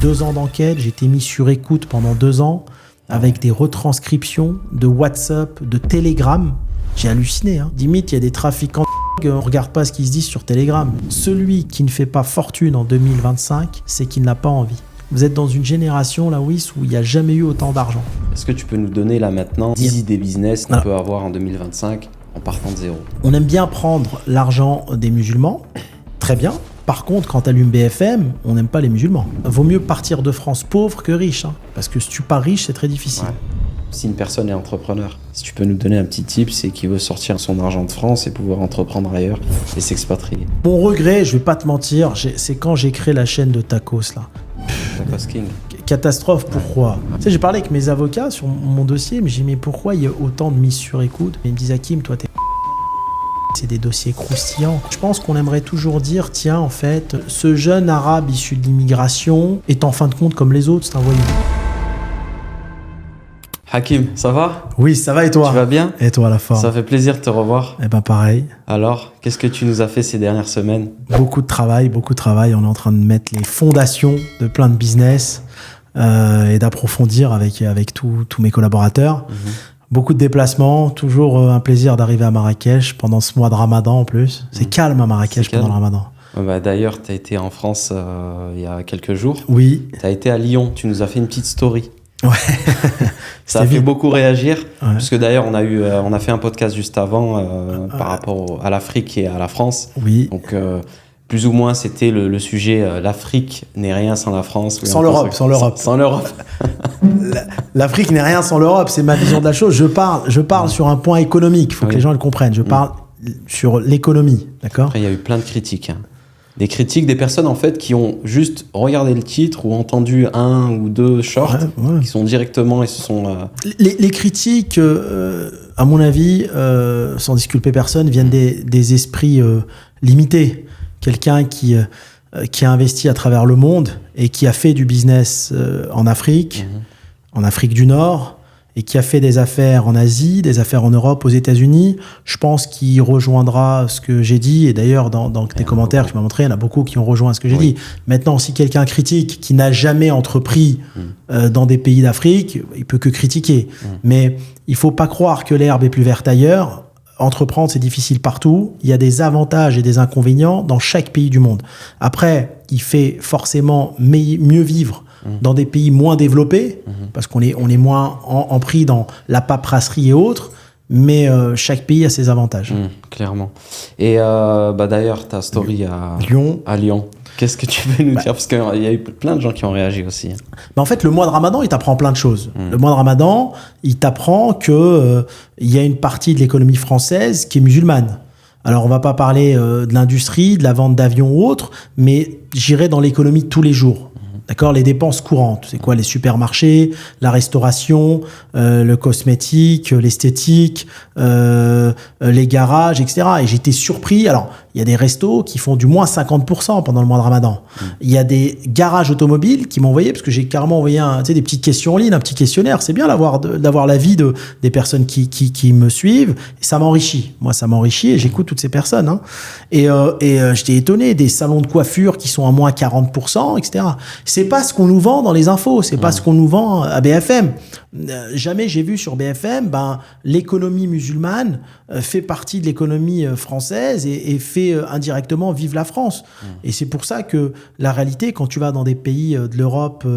2 ans d'enquête, j'ai été mis sur écoute pendant 2 ans avec des retranscriptions de WhatsApp, de Telegram. J'ai halluciné. Limite, il y a des trafiquants on ne regarde pas ce qui se dit sur Telegram. Celui qui ne fait pas fortune en 2025, c'est qu'il n'a pas envie. Vous êtes dans une génération, là, Wiss, où il n'y a jamais eu autant d'argent. Est-ce que tu peux nous donner, là, maintenant, 10 idées business qu'on peut avoir en 2025 en partant de zéro? On aime bien prendre l'argent des musulmans. Très bien. Par contre, quand tu allumes BFM, on n'aime pas les musulmans. Vaut mieux partir de France pauvre que riche. Parce que si tu pars riche, c'est très difficile. Ouais. Si une personne est entrepreneur, si tu peux nous donner un petit tip, c'est qu'il veut sortir son argent de France et pouvoir entreprendre ailleurs et s'expatrier. Mon regret, je vais pas te mentir, c'est quand j'ai créé la chaîne de Tacos là. Tacos King. Catastrophe, pourquoi? Tu sais, j'ai parlé avec mes avocats sur mon dossier, mais j'ai dit mais pourquoi il y a autant de mises sur écoute? Ils me disent Hakim, toi t'es... C'est des dossiers croustillants. Je pense qu'on aimerait toujours dire, tiens, en fait, ce jeune arabe issu de l'immigration est en fin de compte comme les autres, c'est un voyou. Hakim, ça va? Oui, ça va et toi? Tu vas bien? Et toi, la forme? Ça fait plaisir de te revoir. Eh ben pareil. Alors, qu'est-ce que tu nous as fait ces dernières semaines? Beaucoup de travail. On est en train de mettre les fondations de plein de business et d'approfondir avec tous mes collaborateurs. Beaucoup de déplacements, toujours un plaisir d'arriver à Marrakech pendant ce mois de Ramadan en plus. C'est calme à Marrakech pendant le Ramadan. D'ailleurs, tu as été en France il y a quelques jours. Oui. Tu as été à Lyon, tu nous as fait une petite story. Ouais. Ça a fait beaucoup réagir, ouais. Parce que d'ailleurs on a fait un podcast juste avant par rapport à l'Afrique et à la France. Oui. Donc plus ou moins c'était le sujet l'Afrique n'est rien sans la France. Sans l'Europe. L'Afrique n'est rien sans l'Europe, c'est ma vision de la chose. Je parle sur un point économique, il faut que les gens le comprennent. Je parle sur l'économie, d'accord? Après il y a eu plein de critiques. Des critiques des personnes en fait qui ont juste regardé le titre ou entendu 1 ou 2 shorts qui sont directement et se sont... Les critiques, à mon avis, sans disculper personne, viennent des esprits limités. Quelqu'un qui a investi à travers le monde et qui a fait du business en Afrique, en Afrique du Nord, et qui a fait des affaires en Asie, des affaires en Europe, aux États-Unis, je pense qu'il rejoindra ce que j'ai dit. Et d'ailleurs, dans tes commentaires que tu m'as montré, il y en a beaucoup qui ont rejoint ce que j'ai dit. Maintenant, si quelqu'un critique qui n'a jamais entrepris dans des pays d'Afrique, il peut que critiquer. Mais il faut pas croire que l'herbe est plus verte ailleurs. Entreprendre, c'est difficile partout. Il y a des avantages et des inconvénients dans chaque pays du monde. Après, il fait forcément mieux vivre dans des pays moins développés, parce qu'on est moins empris dans la paperasserie et autres, mais chaque pays a ses avantages. Clairement. Et d'ailleurs, ta story à Lyon, qu'est-ce que tu veux nous dire? Parce qu'il y a eu plein de gens qui ont réagi aussi. En fait, le mois de Ramadan, il t'apprend plein de choses. Le mois de Ramadan, il t'apprend qu'il y a une partie de l'économie française qui est musulmane. Alors, on va pas parler de l'industrie, de la vente d'avions ou autre, mais j'irai dans l'économie de tous les jours. D'accord, les dépenses courantes, c'est quoi? Les supermarchés, la restauration, le cosmétique, l'esthétique, les garages, etc. Et j'étais surpris. Alors, il y a des restos qui font du moins 50% pendant le mois de Ramadan. Il y a des garages automobiles qui m'ont envoyé, parce que j'ai carrément envoyé des petites questions en ligne, un petit questionnaire. C'est bien d'avoir l'avis des personnes qui me suivent. Et ça m'enrichit. Moi, ça m'enrichit et j'écoute toutes ces personnes. Et j'étais étonné. Des salons de coiffure qui sont à moins 40%, etc. C'est pas ce qu'on nous vend dans les infos, c'est pas ce qu'on nous vend à BFM. Jamais j'ai vu sur BFM, l'économie musulmane fait partie de l'économie française et fait indirectement vivre la France. Et c'est pour ça que la réalité, quand tu vas dans des pays de l'Europe,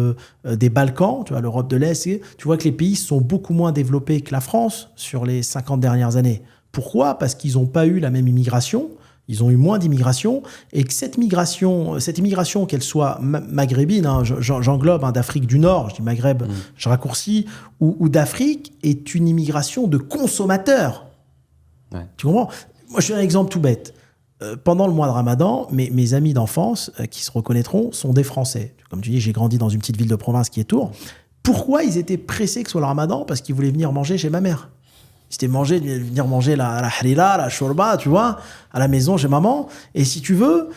des Balkans, tu vois, l'Europe de l'Est, tu vois que les pays sont beaucoup moins développés que la France sur les 50 dernières années. Pourquoi? Parce qu'ils n'ont pas eu la même immigration. Ils ont eu moins d'immigration et que cette immigration, qu'elle soit maghrébine, j'englobe d'Afrique du Nord, je dis Maghreb, je raccourcis, ou d'Afrique, est une immigration de consommateurs. Ouais. Tu comprends? Moi, je fais un exemple tout bête. Pendant le mois de Ramadan, mes amis d'enfance qui se reconnaîtront sont des Français. Comme tu dis, j'ai grandi dans une petite ville de province qui est Tours. Pourquoi ils étaient pressés que ce soit le Ramadan? Parce qu'ils voulaient venir manger chez ma mère. C'était venir manger la halila, la shorba, tu vois, à la maison chez maman. Et si tu veux,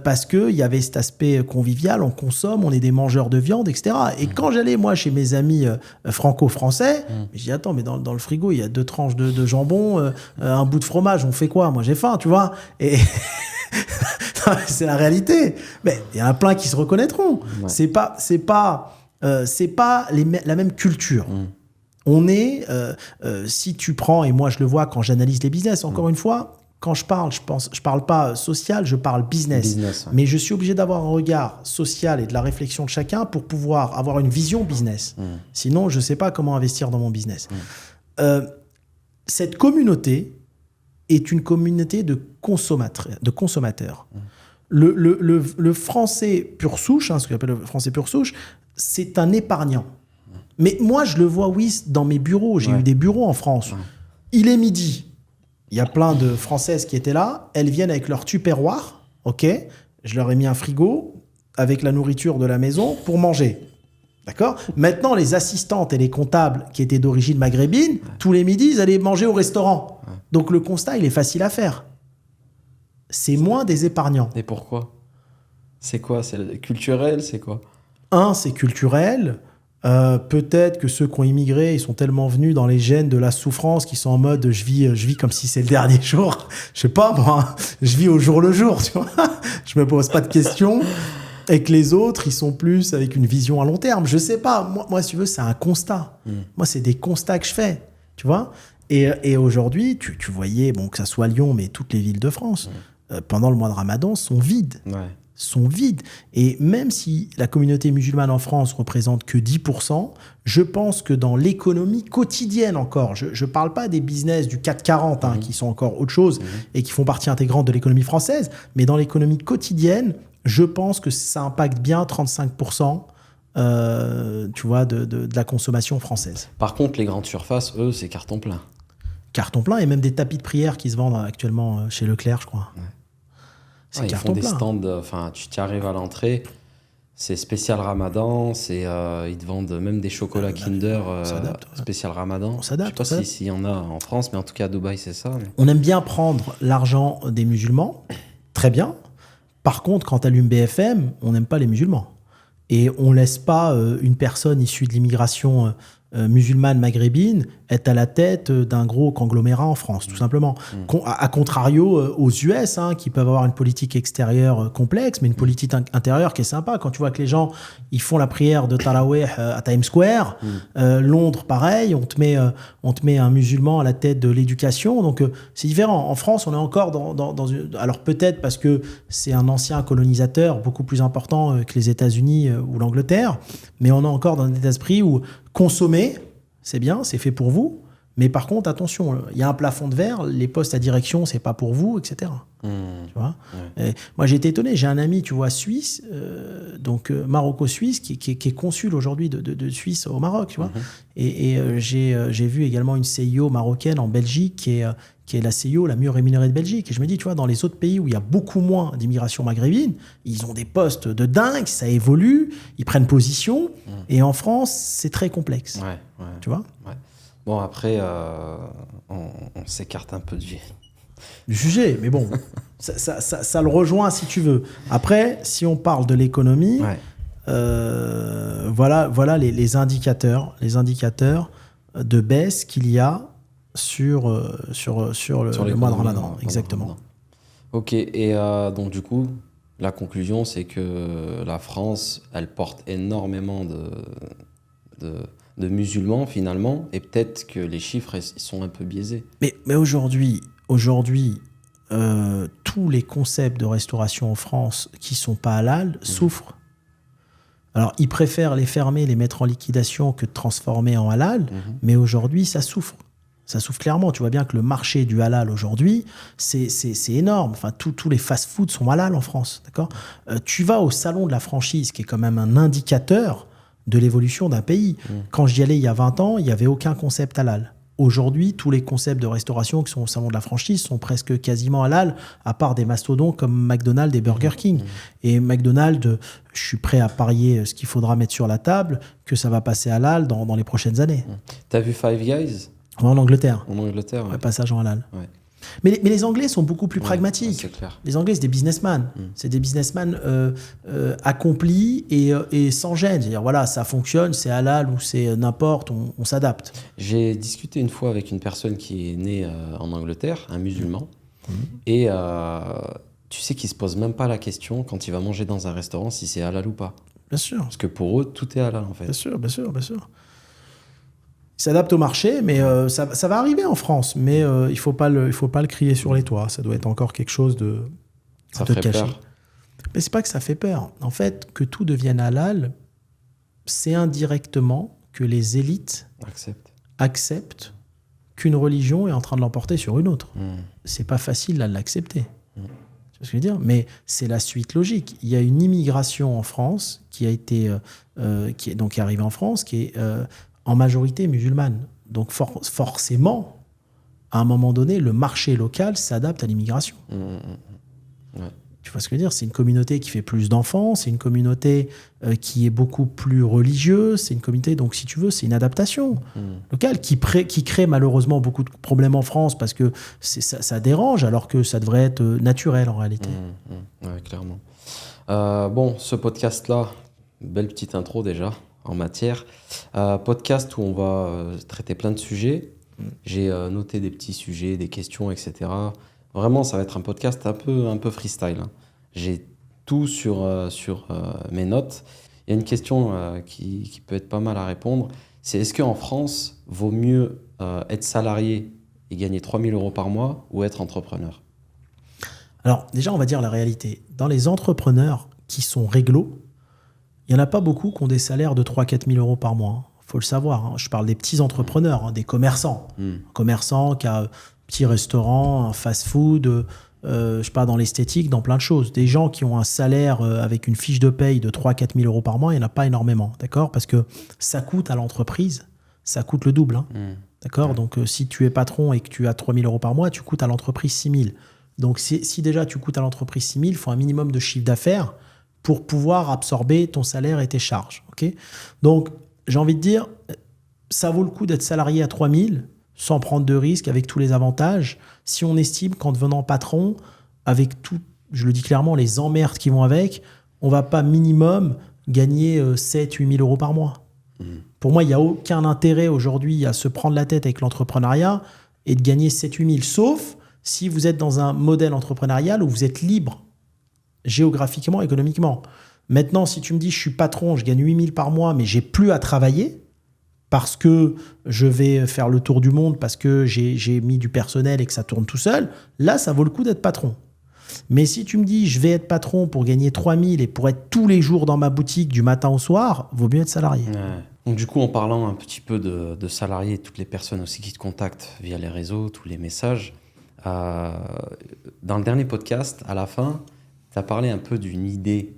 parce qu'il y avait cet aspect convivial, on consomme, on est des mangeurs de viande, etc. Et quand j'allais, moi, chez mes amis franco-français, je dis, attends, mais dans le frigo, il y a 2 tranches de jambon, un bout de fromage, on fait quoi? Moi, j'ai faim, tu vois. Et C'est la réalité. Mais il y en a plein qui se reconnaîtront. Ouais. C'est pas la même culture. On est, si tu prends, et moi je le vois quand j'analyse les business, encore une fois, quand je parle pas social, je parle business. Ouais. Mais je suis obligé d'avoir un regard social et de la réflexion de chacun pour pouvoir avoir une vision business. Sinon, je sais pas comment investir dans mon business. Cette communauté est une communauté de consommateurs. Le français pur souche, ce qu'on appelle le français pur souche, c'est un épargnant. Mais moi, je le vois, oui, dans mes bureaux. J'ai eu des bureaux en France. Il est midi. Il y a plein de Françaises qui étaient là. Elles viennent avec leur tupperware. OK. Je leur ai mis un frigo avec la nourriture de la maison pour manger. D'accord ? Maintenant, les assistantes et les comptables qui étaient d'origine maghrébine, tous les midis, ils allaient manger au restaurant. Donc, le constat, il est facile à faire. C'est moins des épargnants. Et pourquoi ? C'est quoi ? C'est culturel ? C'est quoi ? C'est culturel. Peut-être que ceux qui ont immigré, ils sont tellement venus dans les gènes de la souffrance qu'ils sont en mode je vis comme si c'est le dernier jour. Je sais pas, moi, je vis au jour le jour, tu vois. Je me pose pas de questions. Et que les autres, ils sont plus avec une vision à long terme. Je sais pas. Moi, si tu veux, c'est un constat. Moi, c'est des constats que je fais, tu vois. Et aujourd'hui, tu voyais, bon, que ça soit Lyon, mais toutes les villes de France, pendant le mois de Ramadan, sont vides. Sont vides. Et même si la communauté musulmane en France représente que 10%, je pense que dans l'économie quotidienne encore, je ne parle pas des business du 440 qui sont encore autre chose et qui font partie intégrante de l'économie française, mais dans l'économie quotidienne, je pense que ça impacte bien 35% tu vois, de la consommation française. Par contre, les grandes surfaces, eux, c'est carton plein. Carton plein, et même des tapis de prière qui se vendent actuellement chez Leclerc, je crois. Ils font des stands, enfin, tu arrives à l'entrée, c'est spécial Ramadan, ils te vendent même des chocolats Kinder spécial Ramadan. On s'adapte. Je sais pas s'il y en a en France, mais en tout cas à Dubaï, c'est ça. Mais... On aime bien prendre l'argent des musulmans, très bien. Par contre, quand tu allumes BFM, on n'aime pas les musulmans. Et on ne laisse pas une personne issue de l'immigration musulmane maghrébine être à la tête d'un gros conglomérat en France, tout simplement. À contrario aux US, qui peuvent avoir une politique extérieure complexe, mais une politique intérieure qui est sympa. Quand tu vois que les gens, ils font la prière de Tarawih à Times Square, Londres, pareil, on te met un musulman à la tête de l'éducation. Donc, c'est différent. En France, on est encore dans une... Alors, peut-être parce que c'est un ancien colonisateur beaucoup plus important que les États-Unis ou l'Angleterre, mais on est encore dans un état d'esprit où consommer, c'est bien, c'est fait pour vous, mais par contre, attention, il y a un plafond de verre, les postes à direction, c'est pas pour vous, etc. Tu vois. Moi, j'ai été étonné, j'ai un ami, tu vois, suisse, donc maroco-suisse, qui est consul aujourd'hui de Suisse au Maroc, tu vois. Et j'ai vu également une CIO marocaine en Belgique, qui est la CIO la mieux rémunérée de Belgique. Et je me dis, tu vois, dans les autres pays où il y a beaucoup moins d'immigration maghrébine, ils ont des postes de dingue, ça évolue, ils prennent position. Et en France, c'est très complexe. Tu vois ? Bon, après, on s'écarte un peu du sujet, mais bon, ça le rejoint si tu veux. Après, si on parle de l'économie, voilà les indicateurs de baisse qu'il y a sur le mois de Ramadan. Exactement. Ok, et donc du coup, la conclusion, c'est que la France, elle porte énormément de musulmans finalement, et peut-être que les chiffres ils sont un peu biaisés. Mais aujourd'hui, tous les concepts de restauration en France qui sont pas halal souffrent. Alors, ils préfèrent les fermer, les mettre en liquidation que de transformer en halal, mais aujourd'hui, ça souffre. Ça souffre clairement. Tu vois bien que le marché du halal aujourd'hui, c'est énorme. Enfin, tous les fast-foods sont halal en France. D'accord ? Tu vas au salon de la franchise, qui est quand même un indicateur de l'évolution d'un pays. Quand j'y allais il y a 20 ans, il n'y avait aucun concept halal. Aujourd'hui, tous les concepts de restauration qui sont au salon de la franchise sont presque quasiment halal, à part des mastodons comme McDonald's et Burger King. Et McDonald's, je suis prêt à parier ce qu'il faudra mettre sur la table, que ça va passer halal dans les prochaines années. T'as vu Five Guys ? En Angleterre. En Angleterre, ouais. Passage en halal. Ouais. Mais les Anglais sont beaucoup plus pragmatiques. C'est clair. Les Anglais, c'est des businessmen. C'est des businessmen accomplis et sans gêne. C'est-à-dire, voilà, ça fonctionne, c'est halal ou c'est n'importe, on s'adapte. J'ai discuté une fois avec une personne qui est née en Angleterre, un musulman. Et tu sais qu'ils se posent même pas la question quand il va manger dans un restaurant si c'est halal ou pas. Bien sûr. Parce que pour eux, tout est halal en fait. Bien sûr, bien sûr, bien sûr. Ils s'adaptent au marché, mais ça va arriver en France. Mais il faut pas le crier sur les toits. Ça doit être encore quelque chose de ferait caché. peur. Mais c'est pas que ça fait peur. En fait, que tout devienne halal, c'est indirectement que les élites acceptent qu'une religion est en train de l'emporter sur une autre. C'est pas facile là de l'accepter. Tu vois ce que je veux dire ? Mais c'est la suite logique. Il y a une immigration en France qui est arrivée en France, qui est en majorité musulmane. Donc forcément, à un moment donné, le marché local s'adapte à l'immigration. Ouais. Tu vois ce que je veux dire ? C'est une communauté qui fait plus d'enfants, c'est une communauté qui est beaucoup plus religieuse, c'est une communauté, donc si tu veux, c'est une adaptation locale qui crée malheureusement beaucoup de problèmes en France parce que ça dérange alors que ça devrait être naturel en réalité. Ouais, clairement. Bon, ce podcast-là, belle petite intro déjà en matière. Podcast où on va traiter plein de sujets. J'ai noté des petits sujets, des questions, etc. Vraiment, ça va être un podcast un peu freestyle. Hein. J'ai tout sur mes notes. Il y a une question qui peut être pas mal à répondre. C'est est-ce qu'en France, vaut mieux être salarié et gagner 3 000 € par mois ou être entrepreneur ? Alors déjà, on va dire la réalité. Dans les entrepreneurs qui sont réglo, il n'y en a pas beaucoup qui ont des salaires de 3 000 à 4 000 € par mois. Il faut le savoir. Hein. Je parle des petits entrepreneurs, des commerçants. Un commerçant qui a un petit restaurant, un fast-food, je sais pas, dans l'esthétique, dans plein de choses. Des gens qui ont un salaire avec une fiche de paye de 3 000 à 4 000 € par mois, il n'y en a pas énormément. D'accord ? Parce que ça coûte à l'entreprise, ça coûte le double. Hein. D'accord ? Donc si tu es patron et que tu as 3 000 € par mois, tu coûtes à l'entreprise 6 000. Donc si déjà tu coûtes à l'entreprise 6 000, il faut un minimum de chiffre d'affaires pour pouvoir absorber ton salaire et tes charges. Okay ? Donc j'ai envie de dire, ça vaut le coup d'être salarié à 3 000 sans prendre de risques, avec tous les avantages, si on estime qu'en devenant patron, avec tout, je le dis clairement, les emmerdes qui vont avec, on ne va pas minimum gagner 7 000 à 8 000 € par mois. Pour moi, il n'y a aucun intérêt aujourd'hui à se prendre la tête avec l'entrepreneuriat et de gagner 7 000 à 8 000, sauf si vous êtes dans un modèle entrepreneurial où vous êtes libre, géographiquement, économiquement. Maintenant, si tu me dis, je suis patron, je gagne 8 000 par mois, mais j'ai plus à travailler, parce que je vais faire le tour du monde, parce que j'ai mis du personnel et que ça tourne tout seul, là, ça vaut le coup d'être patron. Mais si tu me dis, je vais être patron pour gagner 3 000 et pour être tous les jours dans ma boutique du matin au soir, vaut mieux être salarié. Ouais. Donc du coup, en parlant un petit peu de salariés, toutes les personnes aussi qui te contactent via les réseaux, tous les messages, dans le dernier podcast, à la fin, tu as parlé un peu d'une idée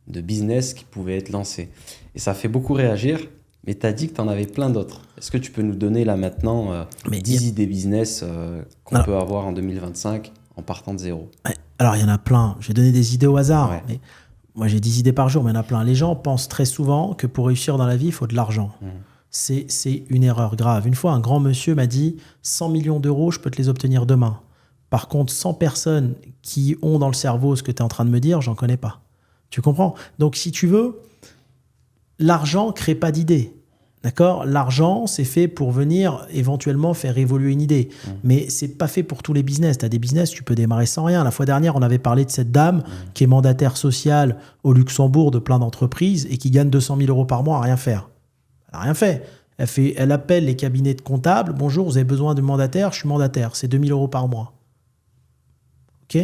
de business qui pouvait être lancée. Et ça fait beaucoup réagir. Mais tu as dit que tu en avais plein d'autres. Est-ce que tu peux nous donner là maintenant 10 idées business qu'on peut avoir en 2025 en partant de zéro ? Alors, il y en a plein. Je vais donner des idées au hasard. Ouais. Mais moi, j'ai 10 idées par jour, mais il y en a plein. Les gens pensent très souvent que pour réussir dans la vie, il faut de l'argent. C'est une erreur grave. Une fois, un grand monsieur m'a dit 100 millions d'euros, je peux te les obtenir demain. Par contre, 100 personnes qui ont dans le cerveau ce que tu es en train de me dire, j'en connais pas. Tu comprends ? Donc, si tu veux... L'argent ne crée pas d'idée. D'accord ? L'argent, c'est fait pour venir éventuellement faire évoluer une idée. Mais ce n'est pas fait pour tous les business. Tu as des business, tu peux démarrer sans rien. La fois dernière, on avait parlé de cette dame qui est mandataire sociale au Luxembourg de plein d'entreprises et qui gagne 200 000 € par mois à rien faire. Elle n'a rien fait. Elle appelle les cabinets de comptables. « Bonjour, vous avez besoin de mandataire ? Je suis mandataire. C'est 2 000 € par mois. » OK ?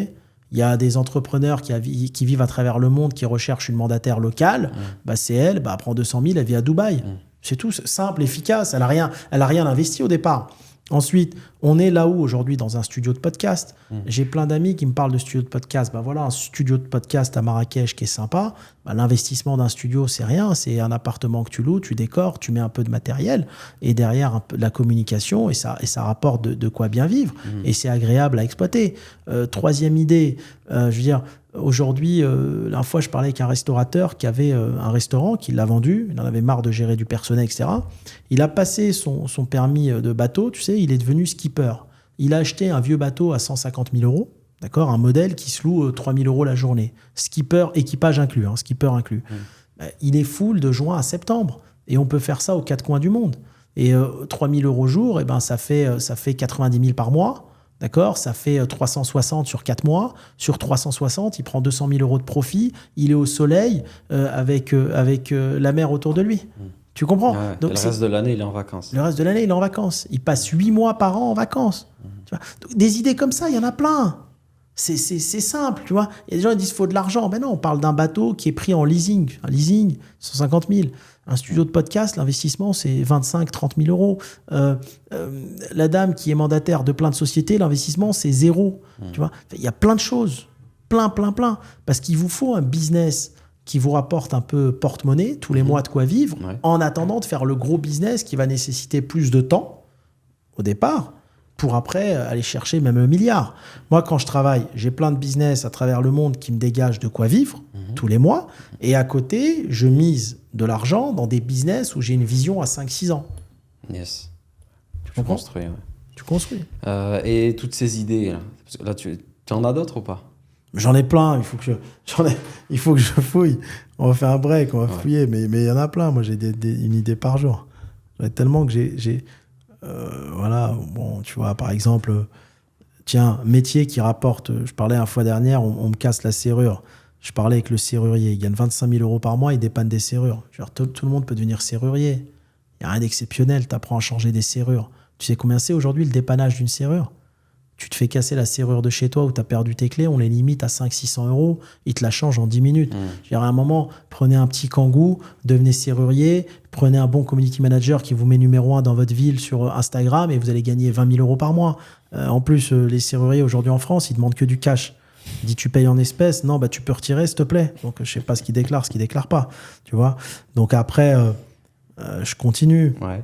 Il y a des entrepreneurs qui vivent à travers le monde, qui recherchent une mandataire locale. Bah, c'est elle, elle prend 200 000, elle vit à Dubaï. C'est tout, c'est simple, efficace. Elle a rien investi au départ. Ensuite, on est là où aujourd'hui dans un studio de podcast. J'ai plein d'amis qui me parlent de studio de podcast. Ben voilà, un studio de podcast à Marrakech qui est sympa. Ben, l'investissement d'un studio, c'est rien. C'est un appartement que tu loues, tu décores, tu mets un peu de matériel et derrière un peu de la communication et ça rapporte de quoi bien vivre. Et c'est agréable à exploiter. Troisième idée, je veux dire, aujourd'hui, la fois, je parlais avec un restaurateur qui avait un restaurant, qui l'a vendu. Il en avait marre de gérer du personnel, etc. Il a passé son permis de bateau, tu sais, il est devenu skipper. Il a acheté un vieux bateau à 150 000 €, d'accord, un modèle qui se loue 3 000 € la journée. Skipper, équipage inclus, skipper inclus. Il est full de juin à septembre. Et on peut faire ça aux quatre coins du monde. Et 3 000 € au jour, ça fait 90 000 par mois. D'accord, ça fait 360 sur 4 mois. Sur 360, il prend 200 000 euros de profit. Il est au soleil avec la mer autour de lui. Tu comprends? Ouais, Donc, et le reste de l'année, il est en vacances. le reste de l'année, il est en vacances. Il passe 8 mois par an en vacances. Tu vois. Donc, des idées comme ça, il y en a plein. C'est simple, tu vois. Il y a des gens qui disent qu'il faut de l'argent. Ben non, on parle d'un bateau qui est pris en leasing. Un leasing, 150 000. Un studio de podcast, l'investissement, c'est 25-30 000 euros. La dame qui est mandataire de plein de sociétés, l'investissement, c'est 0. Tu vois. Il y a plein de choses. Plein. Parce qu'il vous faut un business qui vous rapporte un peu porte-monnaie, tous les mois de quoi vivre, en attendant de faire le gros business qui va nécessiter plus de temps au départ, pour après aller chercher même le milliard. Moi, quand je travaille, j'ai plein de business à travers le monde qui me dégagent de quoi vivre tous les mois. Et à côté, je mise de l'argent dans des business où j'ai une vision à 5-6 ans. Yes. Tu construis. Ouais. Tu construis. Et toutes ces idées, là tu en as d'autres ou pas? J'en ai plein. Il faut que je fouille. On va faire un break, on va fouiller. Mais il y en a plein. Moi, j'ai une idée par jour. J'en ai tellement que j'ai voilà, bon, tu vois, par exemple, tiens, métier qui rapporte, je parlais la fois dernière, on me casse la serrure. Je parlais avec le serrurier, il gagne 25 000 euros par mois, il dépanne des serrures. Genre, tout le monde peut devenir serrurier. Il n'y a rien d'exceptionnel, tu apprends à changer des serrures. Tu sais combien c'est aujourd'hui le dépannage d'une serrure? Tu te fais casser la serrure de chez toi où tu as perdu tes clés, on les limite à 500-600 euros, ils te la changent en 10 minutes. À un moment, prenez un petit kangou, devenez serrurier, prenez un bon community manager qui vous met numéro 1 dans votre ville sur Instagram et vous allez gagner 20 000 euros par mois. En plus, les serruriers aujourd'hui en France, ils demandent que du cash. Dis tu payes en espèces, non, bah tu peux retirer s'il te plaît. Donc je sais pas ce qu'ils déclarent pas. Tu vois. Donc après, je continue. Ouais.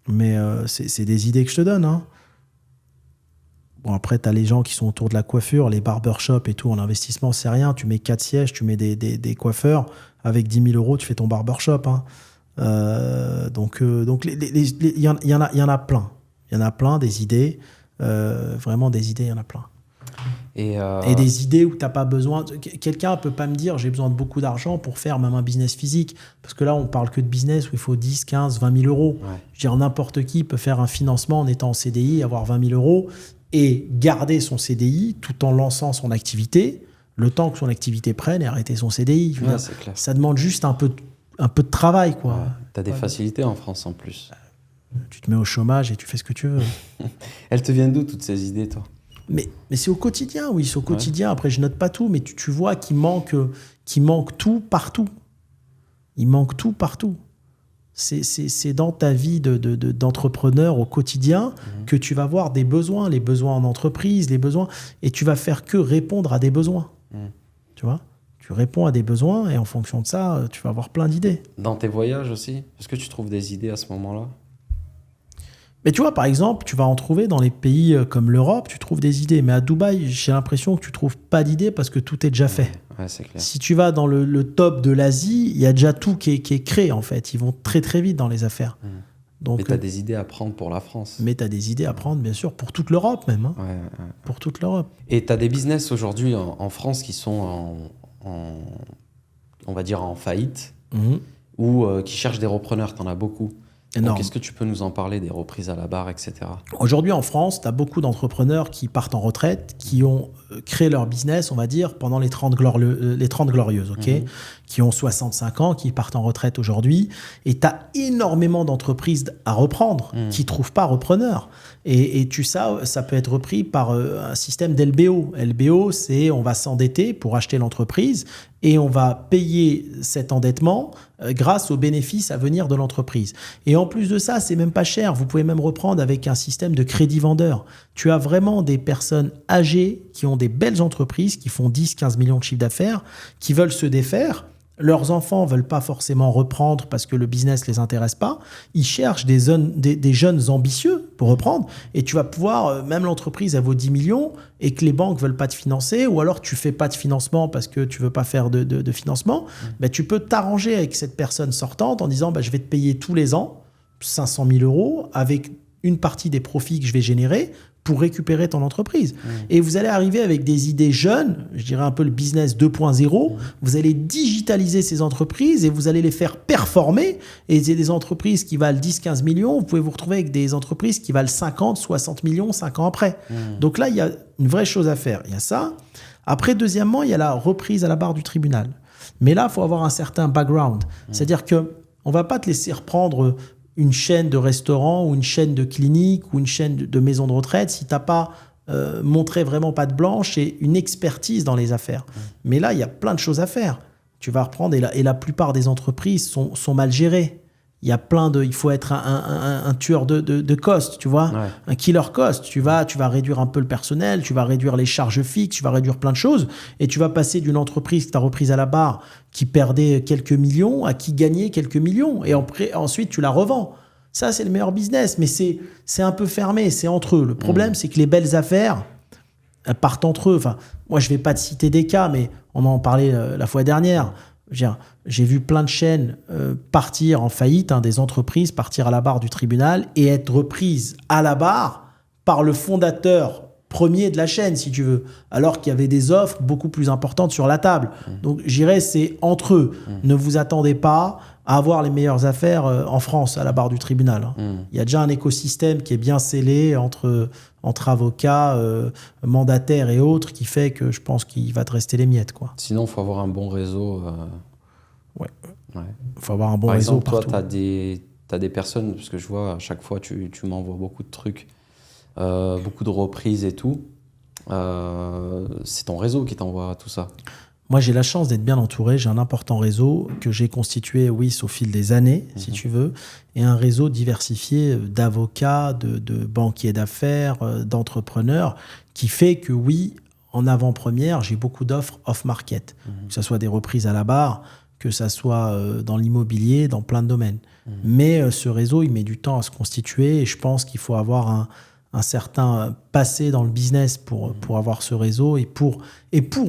Mais c'est des idées que je te donne, hein. Bon, après, tu as les gens qui sont autour de la coiffure, les barbershops et tout. En investissement, c'est rien. Tu mets 4 sièges, tu mets des coiffeurs. Avec 10 000 euros, tu fais ton barbershop. Hein. Donc, il y en a plein. Il y en a plein, des idées. Vraiment, des idées, il y en a plein. Et des idées où tu n'as pas besoin... Quelqu'un ne peut pas me dire j'ai besoin de beaucoup d'argent pour faire même un business physique. Parce que là, on parle que de business où il faut 10, 15, 20 000 euros. Ouais. Je veux dire, n'importe qui peut faire un financement en étant en CDI, avoir 20 000 euros et garder son CDI tout en lançant son activité, le temps que son activité prenne et arrêter son CDI. Ouais, c'est clair. Ça demande juste un peu de travail, quoi. Ouais. Tu as des facilités en France en plus. Tu te mets au chômage et tu fais ce que tu veux. Elles te viennent d'où, toutes ces idées, toi? Mais c'est au quotidien, oui, c'est au quotidien. Après, je note pas tout, mais tu vois qu'il manque tout partout. Il manque tout partout. C'est dans ta vie d'entrepreneur au quotidien que tu vas voir des besoins, les besoins en entreprise, les besoins, et tu vas faire que répondre à des besoins. Tu vois ? Tu réponds à des besoins et en fonction de ça, tu vas avoir plein d'idées. Dans tes voyages aussi, est-ce que tu trouves des idées à ce moment-là ? Mais tu vois, par exemple, tu vas en trouver dans les pays comme l'Europe, tu trouves des idées. Mais à Dubaï, j'ai l'impression que tu ne trouves pas d'idées parce que tout est déjà fait. Ouais, c'est clair. Si tu vas dans le top de l'Asie, il y a déjà tout qui est créé, en fait. Ils vont très, très vite dans les affaires. Donc, mais tu as des idées à prendre pour la France. Mais tu as des idées à prendre, bien sûr, pour toute l'Europe même. Hein. Ouais. Pour toute l'Europe. Et tu as des business aujourd'hui en France qui sont on va dire en faillite ou qui cherchent des repreneurs. Tu en as beaucoup. Donc, est-ce que tu peux nous en parler des reprises à la barre, etc. Aujourd'hui, en France, tu as beaucoup d'entrepreneurs qui partent en retraite, qui ont créé leur business, on va dire, pendant les 30 glorieuses, okay qui ont 65 ans, qui partent en retraite aujourd'hui. Et tu as énormément d'entreprises à reprendre qui ne trouvent pas repreneurs. Et ça peut être repris par un système d'LBO. LBO, c'est on va s'endetter pour acheter l'entreprise et on va payer cet endettement grâce aux bénéfices à venir de l'entreprise. Et en plus de ça, c'est même pas cher. Vous pouvez même reprendre avec un système de crédit vendeur. Tu as vraiment des personnes âgées qui ont des belles entreprises, qui font 10-15 millions de chiffre d'affaires, qui veulent se défaire. Leurs enfants ne veulent pas forcément reprendre parce que le business ne les intéresse pas. Ils cherchent des jeunes ambitieux pour reprendre. Et tu vas pouvoir, même l'entreprise, elle vaut 10 millions et que les banques ne veulent pas te financer, ou alors tu ne fais pas de financement parce que tu ne veux pas faire de financement, ben, tu peux t'arranger avec cette personne sortante en disant je vais te payer tous les ans 500 000 euros avec une partie des profits que je vais générer pour récupérer ton entreprise. Et vous allez arriver avec des idées jeunes, je dirais un peu le business 2.0, vous allez digitaliser ces entreprises et vous allez les faire performer. Et c'est des entreprises qui valent 10-15 millions, vous pouvez vous retrouver avec des entreprises qui valent 50-60 millions 5 ans après. Donc là, il y a une vraie chose à faire. Il y a ça. Après, deuxièmement, il y a la reprise à la barre du tribunal. Mais là, il faut avoir un certain background. C'est-à-dire qu'on ne va pas te laisser reprendre une chaîne de restaurants ou une chaîne de cliniques ou une chaîne de maisons de retraite si tu n'as pas montré vraiment patte blanche et une expertise dans les affaires. Mais là, il y a plein de choses à faire. Tu vas reprendre et la plupart des entreprises sont mal gérées. Il faut être un tueur de cost, tu vois, un killer cost. Tu vas réduire un peu le personnel, tu vas réduire les charges fixes, tu vas réduire plein de choses et tu vas passer d'une entreprise que tu as reprise à la barre qui perdait quelques millions à qui gagnait quelques millions et ensuite tu la revends. Ça, c'est le meilleur business, mais c'est un peu fermé, c'est entre eux. Le problème, c'est que les belles affaires, elles partent entre eux. Enfin, moi, je ne vais pas te citer des cas, mais on en parlait la fois dernière. J'ai vu plein de chaînes partir en faillite, des entreprises partir à la barre du tribunal et être reprises à la barre par le fondateur premier de la chaîne, si tu veux, alors qu'il y avait des offres beaucoup plus importantes sur la table. Donc, je dirais, c'est entre eux. Ne vous attendez pas à avoir les meilleures affaires en France à la barre du tribunal. Il y a déjà un écosystème qui est bien scellé entre avocats, mandataires et autres qui fait que je pense qu'il va te rester les miettes, quoi. Sinon, il faut avoir un bon réseau. Ouais. Il faut avoir un bon réseau partout. Par exemple, toi, tu as des personnes, parce que je vois à chaque fois, tu m'envoies beaucoup de trucs, beaucoup de reprises et tout. C'est ton réseau qui t'envoie tout ça. Moi, j'ai la chance d'être bien entouré. J'ai un important réseau que j'ai constitué, au fil des années, si tu veux, et un réseau diversifié d'avocats, de banquiers d'affaires, d'entrepreneurs, qui fait que, en avant-première, j'ai beaucoup d'offres off-market, que ce soit des reprises à la barre, que ce soit dans l'immobilier, dans plein de domaines. Mais ce réseau, il met du temps à se constituer et je pense qu'il faut avoir un certain passé dans le business pour avoir ce réseau et pour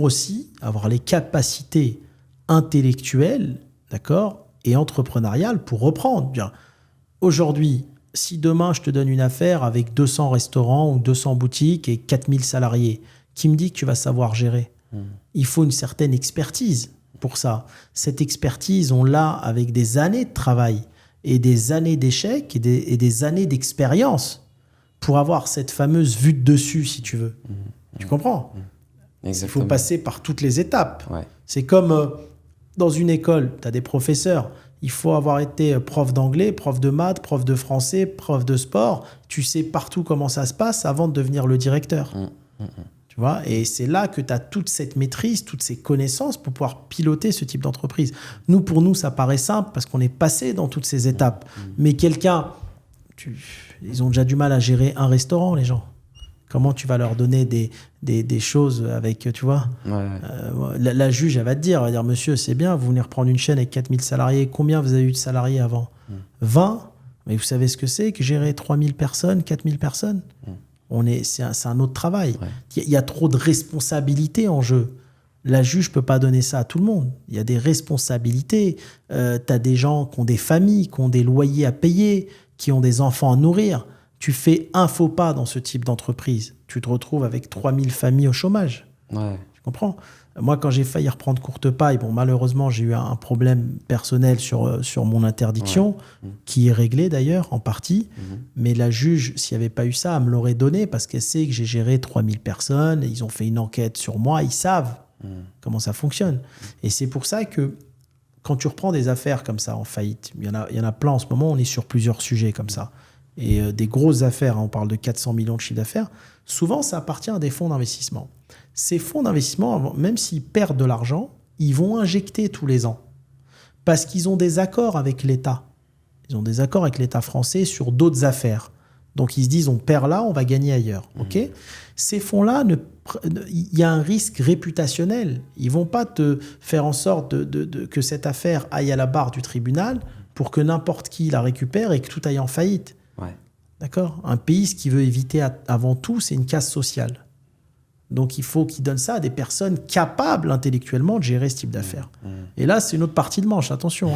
aussi avoir les capacités intellectuelles, d'accord, et entrepreneuriales pour reprendre. Aujourd'hui, si demain je te donne une affaire avec 200 restaurants ou 200 boutiques et 4000 salariés, qui me dit que tu vas savoir gérer? Il faut une certaine expertise pour ça. Cette expertise, on l'a avec des années de travail et des années d'échecs et des années d'expérience pour avoir cette fameuse vue de dessus, si tu veux. Tu comprends? Il faut passer par toutes les étapes. Ouais. C'est comme dans une école, tu as des professeurs. Il faut avoir été prof d'anglais, prof de maths, prof de français, prof de sport. Tu sais partout comment ça se passe avant de devenir le directeur. Tu vois? Et c'est là que tu as toute cette maîtrise, toutes ces connaissances pour pouvoir piloter ce type d'entreprise. Pour nous, ça paraît simple parce qu'on est passé dans toutes ces étapes. Mais quelqu'un... Ils ont déjà du mal à gérer un restaurant, les gens. Comment tu vas leur donner des choses avec, tu vois, la juge, elle va te dire, monsieur, c'est bien, vous venez reprendre une chaîne avec 4000 salariés. Combien vous avez eu de salariés avant? 20. Mais vous savez ce que c'est que gérer 3000 personnes, 4000 personnes? C'est un autre travail. Il y a trop de responsabilités en jeu. La juge ne peut pas donner ça à tout le monde. Il y a des responsabilités. Tu as des gens qui ont des familles, qui ont des loyers à payer, qui ont des enfants à nourrir. Tu fais un faux pas dans ce type d'entreprise, tu te retrouves avec 3000 familles au chômage. Tu comprends? Moi, quand j'ai failli reprendre courte paille, malheureusement, j'ai eu un problème personnel sur mon interdiction, qui est réglé d'ailleurs, en partie. Mais la juge, s'il n'y avait pas eu ça, elle me l'aurait donné parce qu'elle sait que j'ai géré 3000 personnes. Et ils ont fait une enquête sur moi, ils savent comment ça fonctionne. Et c'est pour ça que quand tu reprends des affaires comme ça en faillite, il y en a plein en ce moment, on est sur plusieurs sujets comme ça. Et des grosses affaires, on parle de 400 millions de chiffre d'affaires, souvent ça appartient à des fonds d'investissement. Ces fonds d'investissement, même s'ils perdent de l'argent, ils vont injecter tous les ans. Parce qu'ils ont des accords avec l'État. Ils ont des accords avec l'État français sur d'autres affaires. Donc ils se disent, on perd là, on va gagner ailleurs. Okay? Ces fonds-là, il y a un risque réputationnel. Ils ne vont pas te faire en sorte que cette affaire aille à la barre du tribunal pour que n'importe qui la récupère et que tout aille en faillite. D'accord? Un pays, ce qu'il veut éviter avant tout, c'est une casse sociale. Donc il faut qu'il donne ça à des personnes capables intellectuellement de gérer ce type d'affaires. Et là, c'est une autre partie de manche, attention.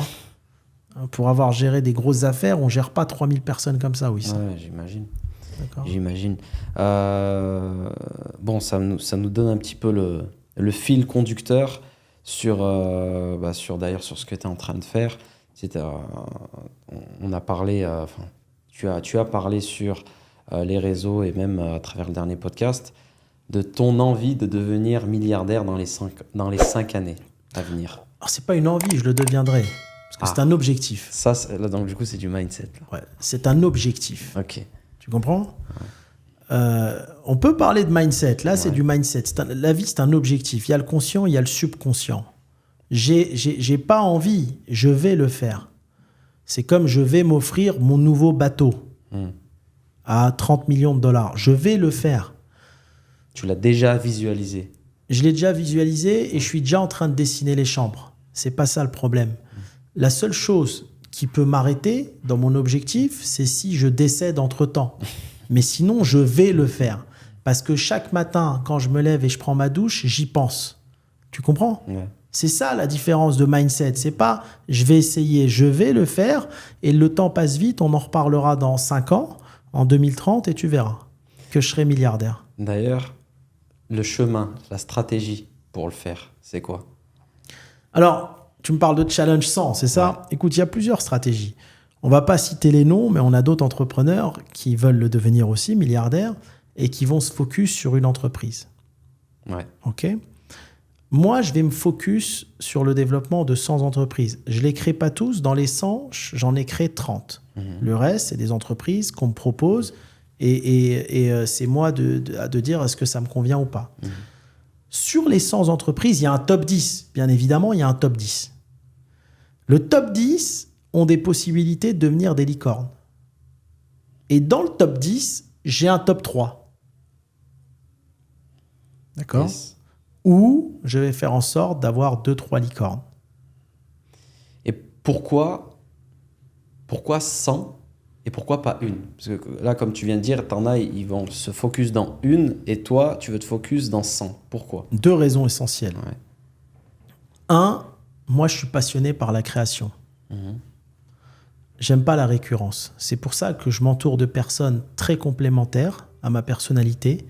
Pour avoir géré des grosses affaires, on ne gère pas 3000 personnes comme ça, oui. Ouais, j'imagine. D'accord. J'imagine. Bon, ça nous donne un petit peu le fil conducteur sur d'ailleurs sur ce que tu es en train de faire. On a parlé, tu as parlé sur les réseaux et même à travers le dernier podcast de ton envie de devenir milliardaire dans les 5 années à venir. Alors, c'est pas une envie, je le deviendrai. Parce que c'est un objectif. Ça, là, donc, du coup, c'est du mindset. Là. Ouais, c'est un objectif. Ok. Tu comprends ? On peut parler de mindset. Là, c'est du mindset. La vie, c'est un objectif. Il y a le conscient, il y a le subconscient. J'ai pas envie, je vais le faire. C'est comme je vais m'offrir mon nouveau bateau à 30 millions de dollars. Je vais le faire. Tu l'as déjà visualisé. Je l'ai déjà visualisé et je suis déjà en train de dessiner les chambres. C'est pas ça le problème. La seule chose qui peut m'arrêter dans mon objectif, c'est si je décède entre-temps. Mais sinon, je vais le faire. Parce que chaque matin, quand je me lève et je prends ma douche, j'y pense. Tu comprends ? Ouais. C'est ça la différence de mindset. C'est pas je vais essayer, je vais le faire et le temps passe vite. On en reparlera dans 5 ans, en 2030, et tu verras que je serai milliardaire. D'ailleurs, le chemin, la stratégie pour le faire, c'est quoi ? Alors, tu me parles de challenge 100, c'est ça ? Écoute, il y a plusieurs stratégies. On va pas citer les noms, mais on a d'autres entrepreneurs qui veulent le devenir aussi, milliardaires, et qui vont se focus sur une entreprise. Ouais. OK ? Moi, je vais me focus sur le développement de 100 entreprises. Je ne les crée pas tous. Dans les 100, j'en ai créé 30. Le reste, c'est des entreprises qu'on me propose et c'est moi de dire est-ce que ça me convient ou pas. Sur les 100 entreprises, il y a un top 10. Bien évidemment, il y a un top 10. Le top 10 ont des possibilités de devenir des licornes. Et dans le top 10, j'ai un top 3. D'accord ? Yes. Où je vais faire en sorte d'avoir 2-3 licornes. Et pourquoi 100 et pourquoi pas une ? Parce que là, comme tu viens de dire, t'en as, ils vont se focus dans une et toi, tu veux te focus dans 100. Pourquoi ? 2 raisons essentielles. Ouais. 1, moi, je suis passionné par la création. J'aime pas la récurrence. C'est pour ça que je m'entoure de personnes très complémentaires à ma personnalité.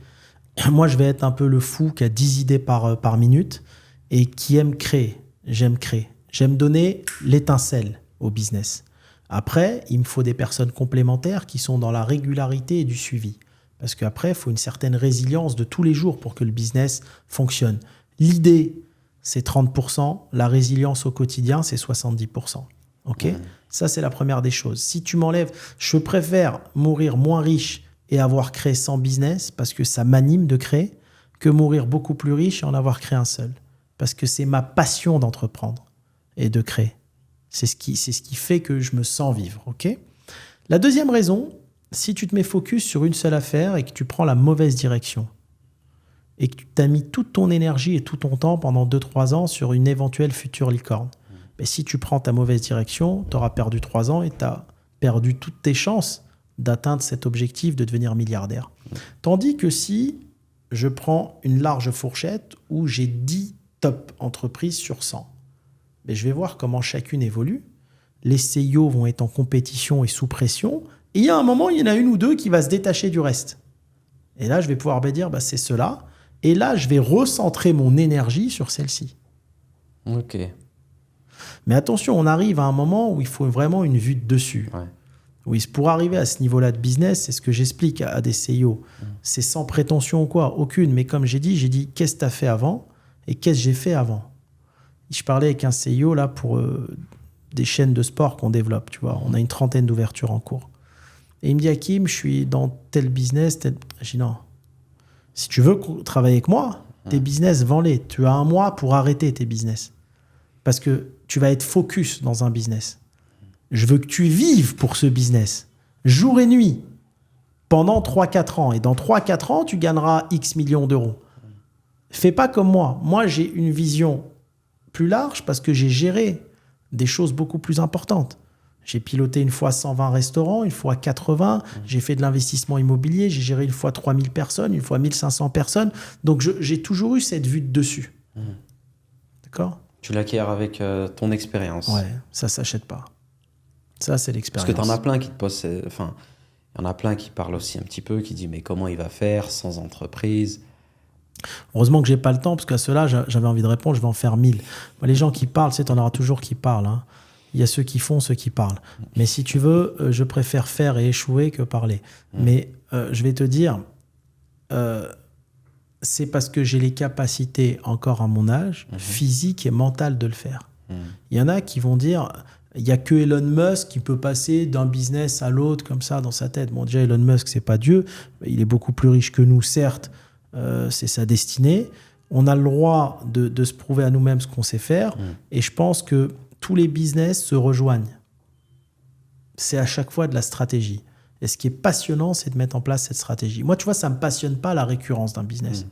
Moi, je vais être un peu le fou qui a 10 idées par minute et qui aime créer. J'aime créer. J'aime donner l'étincelle au business. Après, il me faut des personnes complémentaires qui sont dans la régularité et du suivi. Parce qu'après, il faut une certaine résilience de tous les jours pour que le business fonctionne. L'idée, c'est 30%. La résilience au quotidien, c'est 70%. OK ? Ça, c'est la première des choses. Si tu m'enlèves, je préfère mourir moins riche et avoir créé 100 business parce que ça m'anime de créer que mourir beaucoup plus riche et en avoir créé un seul. Parce que c'est ma passion d'entreprendre et de créer. C'est ce qui fait que je me sens vivre. OK ? La deuxième raison, si tu te mets focus sur une seule affaire et que tu prends la mauvaise direction et que tu t'as mis toute ton énergie et tout ton temps pendant 2-3 ans sur une éventuelle future licorne, mais si tu prends ta mauvaise direction, tu auras perdu 3 ans et tu as perdu toutes tes chances d'atteindre cet objectif de devenir milliardaire. Tandis que si je prends une large fourchette où j'ai 10 top entreprises sur 100, mais je vais voir comment chacune évolue. Les CEO vont être en compétition et sous pression. Et il y a un moment, il y en a une ou deux qui va se détacher du reste. Et là, je vais pouvoir me dire, c'est cela. Et là, je vais recentrer mon énergie sur celle-ci. Ok. Mais attention, on arrive à un moment où il faut vraiment une vue de dessus. Ouais. Oui, pour arriver à ce niveau-là de business, c'est ce que j'explique à des CEO. C'est sans prétention ou quoi, aucune. Mais comme j'ai dit, qu'est-ce que tu as fait avant et qu'est-ce que j'ai fait avant. Je parlais avec un CEO là pour des chaînes de sport qu'on développe. Tu vois, on a une 30aine d'ouvertures en cours. Et il me dit, Hakim, je suis dans tel business. J'ai dit non. Si tu veux travailler avec moi, tes business, vends-les. Tu as un mois pour arrêter tes business. Parce que tu vas être focus dans un business. Je veux que tu vives pour ce business, jour et nuit, pendant 3-4 ans. Et dans 3-4 ans, tu gagneras X millions d'euros. Fais pas comme moi. Moi, j'ai une vision plus large parce que j'ai géré des choses beaucoup plus importantes. J'ai piloté une fois 120 restaurants, une fois 80. J'ai fait de l'investissement immobilier. J'ai géré une fois 3000 personnes, une fois 1500 personnes. Donc, j'ai toujours eu cette vue de dessus. D'accord ? Tu l'acquiers avec ton expérience. Ouais, ça ne s'achète pas. Ça, c'est Parce l'expérience. que tu en as plein qui te posent... Enfin, il y en a plein qui parlent aussi un petit peu, qui disent mais comment il va faire sans entreprise? Heureusement que j'ai pas le temps, parce qu'à ceux-là, j'avais envie de répondre, je vais en faire 1000. Moi, les gens qui parlent, tu sais, t'en auras toujours qui parlent. Hein. Il y a ceux qui font, ceux qui parlent. Mais si tu veux, je préfère faire et échouer que parler. Mais je vais te dire, c'est parce que j'ai les capacités, encore à mon âge, physiques et mentales de le faire. Il y en a qui vont dire, il n'y a que Elon Musk qui peut passer d'un business à l'autre comme ça dans sa tête. Bon, déjà, Elon Musk, c'est pas Dieu. Il est beaucoup plus riche que nous, certes. C'est sa destinée. On a le droit de se prouver à nous-mêmes ce qu'on sait faire. Et je pense que tous les business se rejoignent. C'est à chaque fois de la stratégie. Et ce qui est passionnant, c'est de mettre en place cette stratégie. Moi, tu vois, ça ne me passionne pas la récurrence d'un business.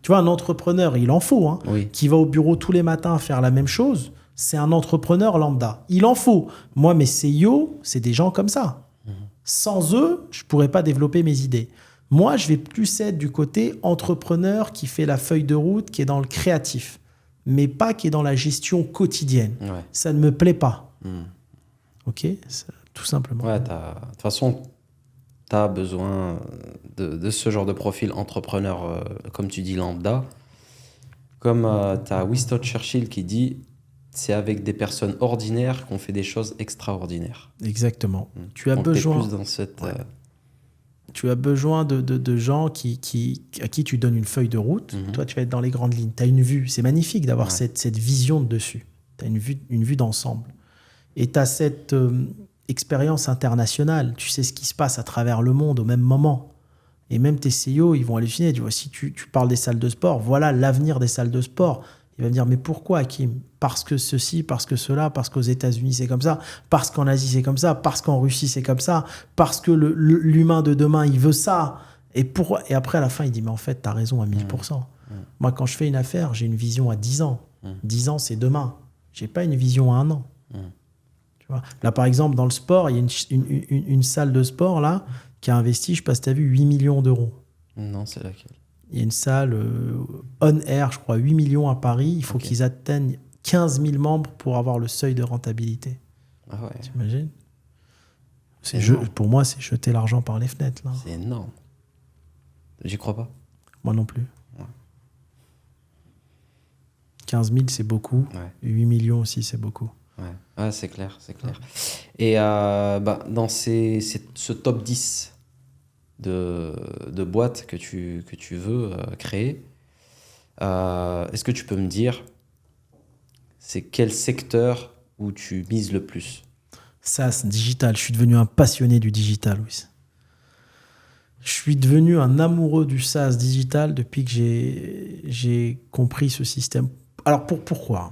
Tu vois, un entrepreneur, il en faut, hein, qui va au bureau tous les matins faire la même chose. C'est un entrepreneur lambda. Il en faut. Moi, mes CEO, c'est des gens comme ça. Sans eux, je ne pourrais pas développer mes idées. Moi, je vais plus être du côté entrepreneur qui fait la feuille de route, qui est dans le créatif, mais pas qui est dans la gestion quotidienne. Ouais. Ça ne me plaît pas. OK ? Tout simplement. Ouais, de toute façon, tu as besoin de ce genre de profil entrepreneur, comme tu dis, lambda. Comme tu as Winston Churchill qui dit « c'est avec des personnes ordinaires qu'on fait des choses extraordinaires ». Exactement. Tu as Donc, besoin... t'es plus dans cette... Tu as besoin de gens à qui tu donnes une feuille de route. Toi, tu vas être dans les grandes lignes. Tu as une vue. C'est magnifique d'avoir cette vision de dessus. Tu as une vue d'ensemble. Et tu as cette expérience internationale. Tu sais ce qui se passe à travers le monde au même moment. Et même tes CEO, ils vont halluciner. Tu vois, si tu parles des salles de sport, voilà l'avenir des salles de sport. Il va me dire, mais pourquoi, Hakim ? Parce que ceci, parce que cela, parce qu'aux États-Unis, c'est comme ça, parce qu'en Asie, c'est comme ça, parce qu'en Russie, c'est comme ça, parce que l'humain de demain, il veut ça. Et après, à la fin, il dit, mais en fait, tu as raison à 1000%. Moi, quand je fais une affaire, j'ai une vision à 10 ans. 10 ans, c'est demain. Je n'ai pas une vision à 1 an. Tu vois ? Là, par exemple, dans le sport, il y a une salle de sport là, qui a investi, je ne sais pas si tu as vu, 8 millions d'euros. Non, c'est laquelle ? Il y a une salle on air, je crois, 8 millions à Paris. Il faut qu'ils atteignent 15 000 membres pour avoir le seuil de rentabilité. Ah ouais. T'imagines ? Pour moi, c'est jeter l'argent par les fenêtres. Là. C'est énorme. J'y crois pas. Moi non plus. Ouais. 15 000, c'est beaucoup. Ouais. 8 millions aussi, c'est beaucoup. Ouais, c'est clair, c'est clair. Et dans ce top 10 de boîtes que tu veux créer, est-ce que tu peux me dire c'est quel secteur où tu mises le plus? SaaS, digital. Je suis devenu un passionné du digital, Louis. Je suis devenu un amoureux du SaaS digital depuis que j'ai compris ce système. Alors, pourquoi ?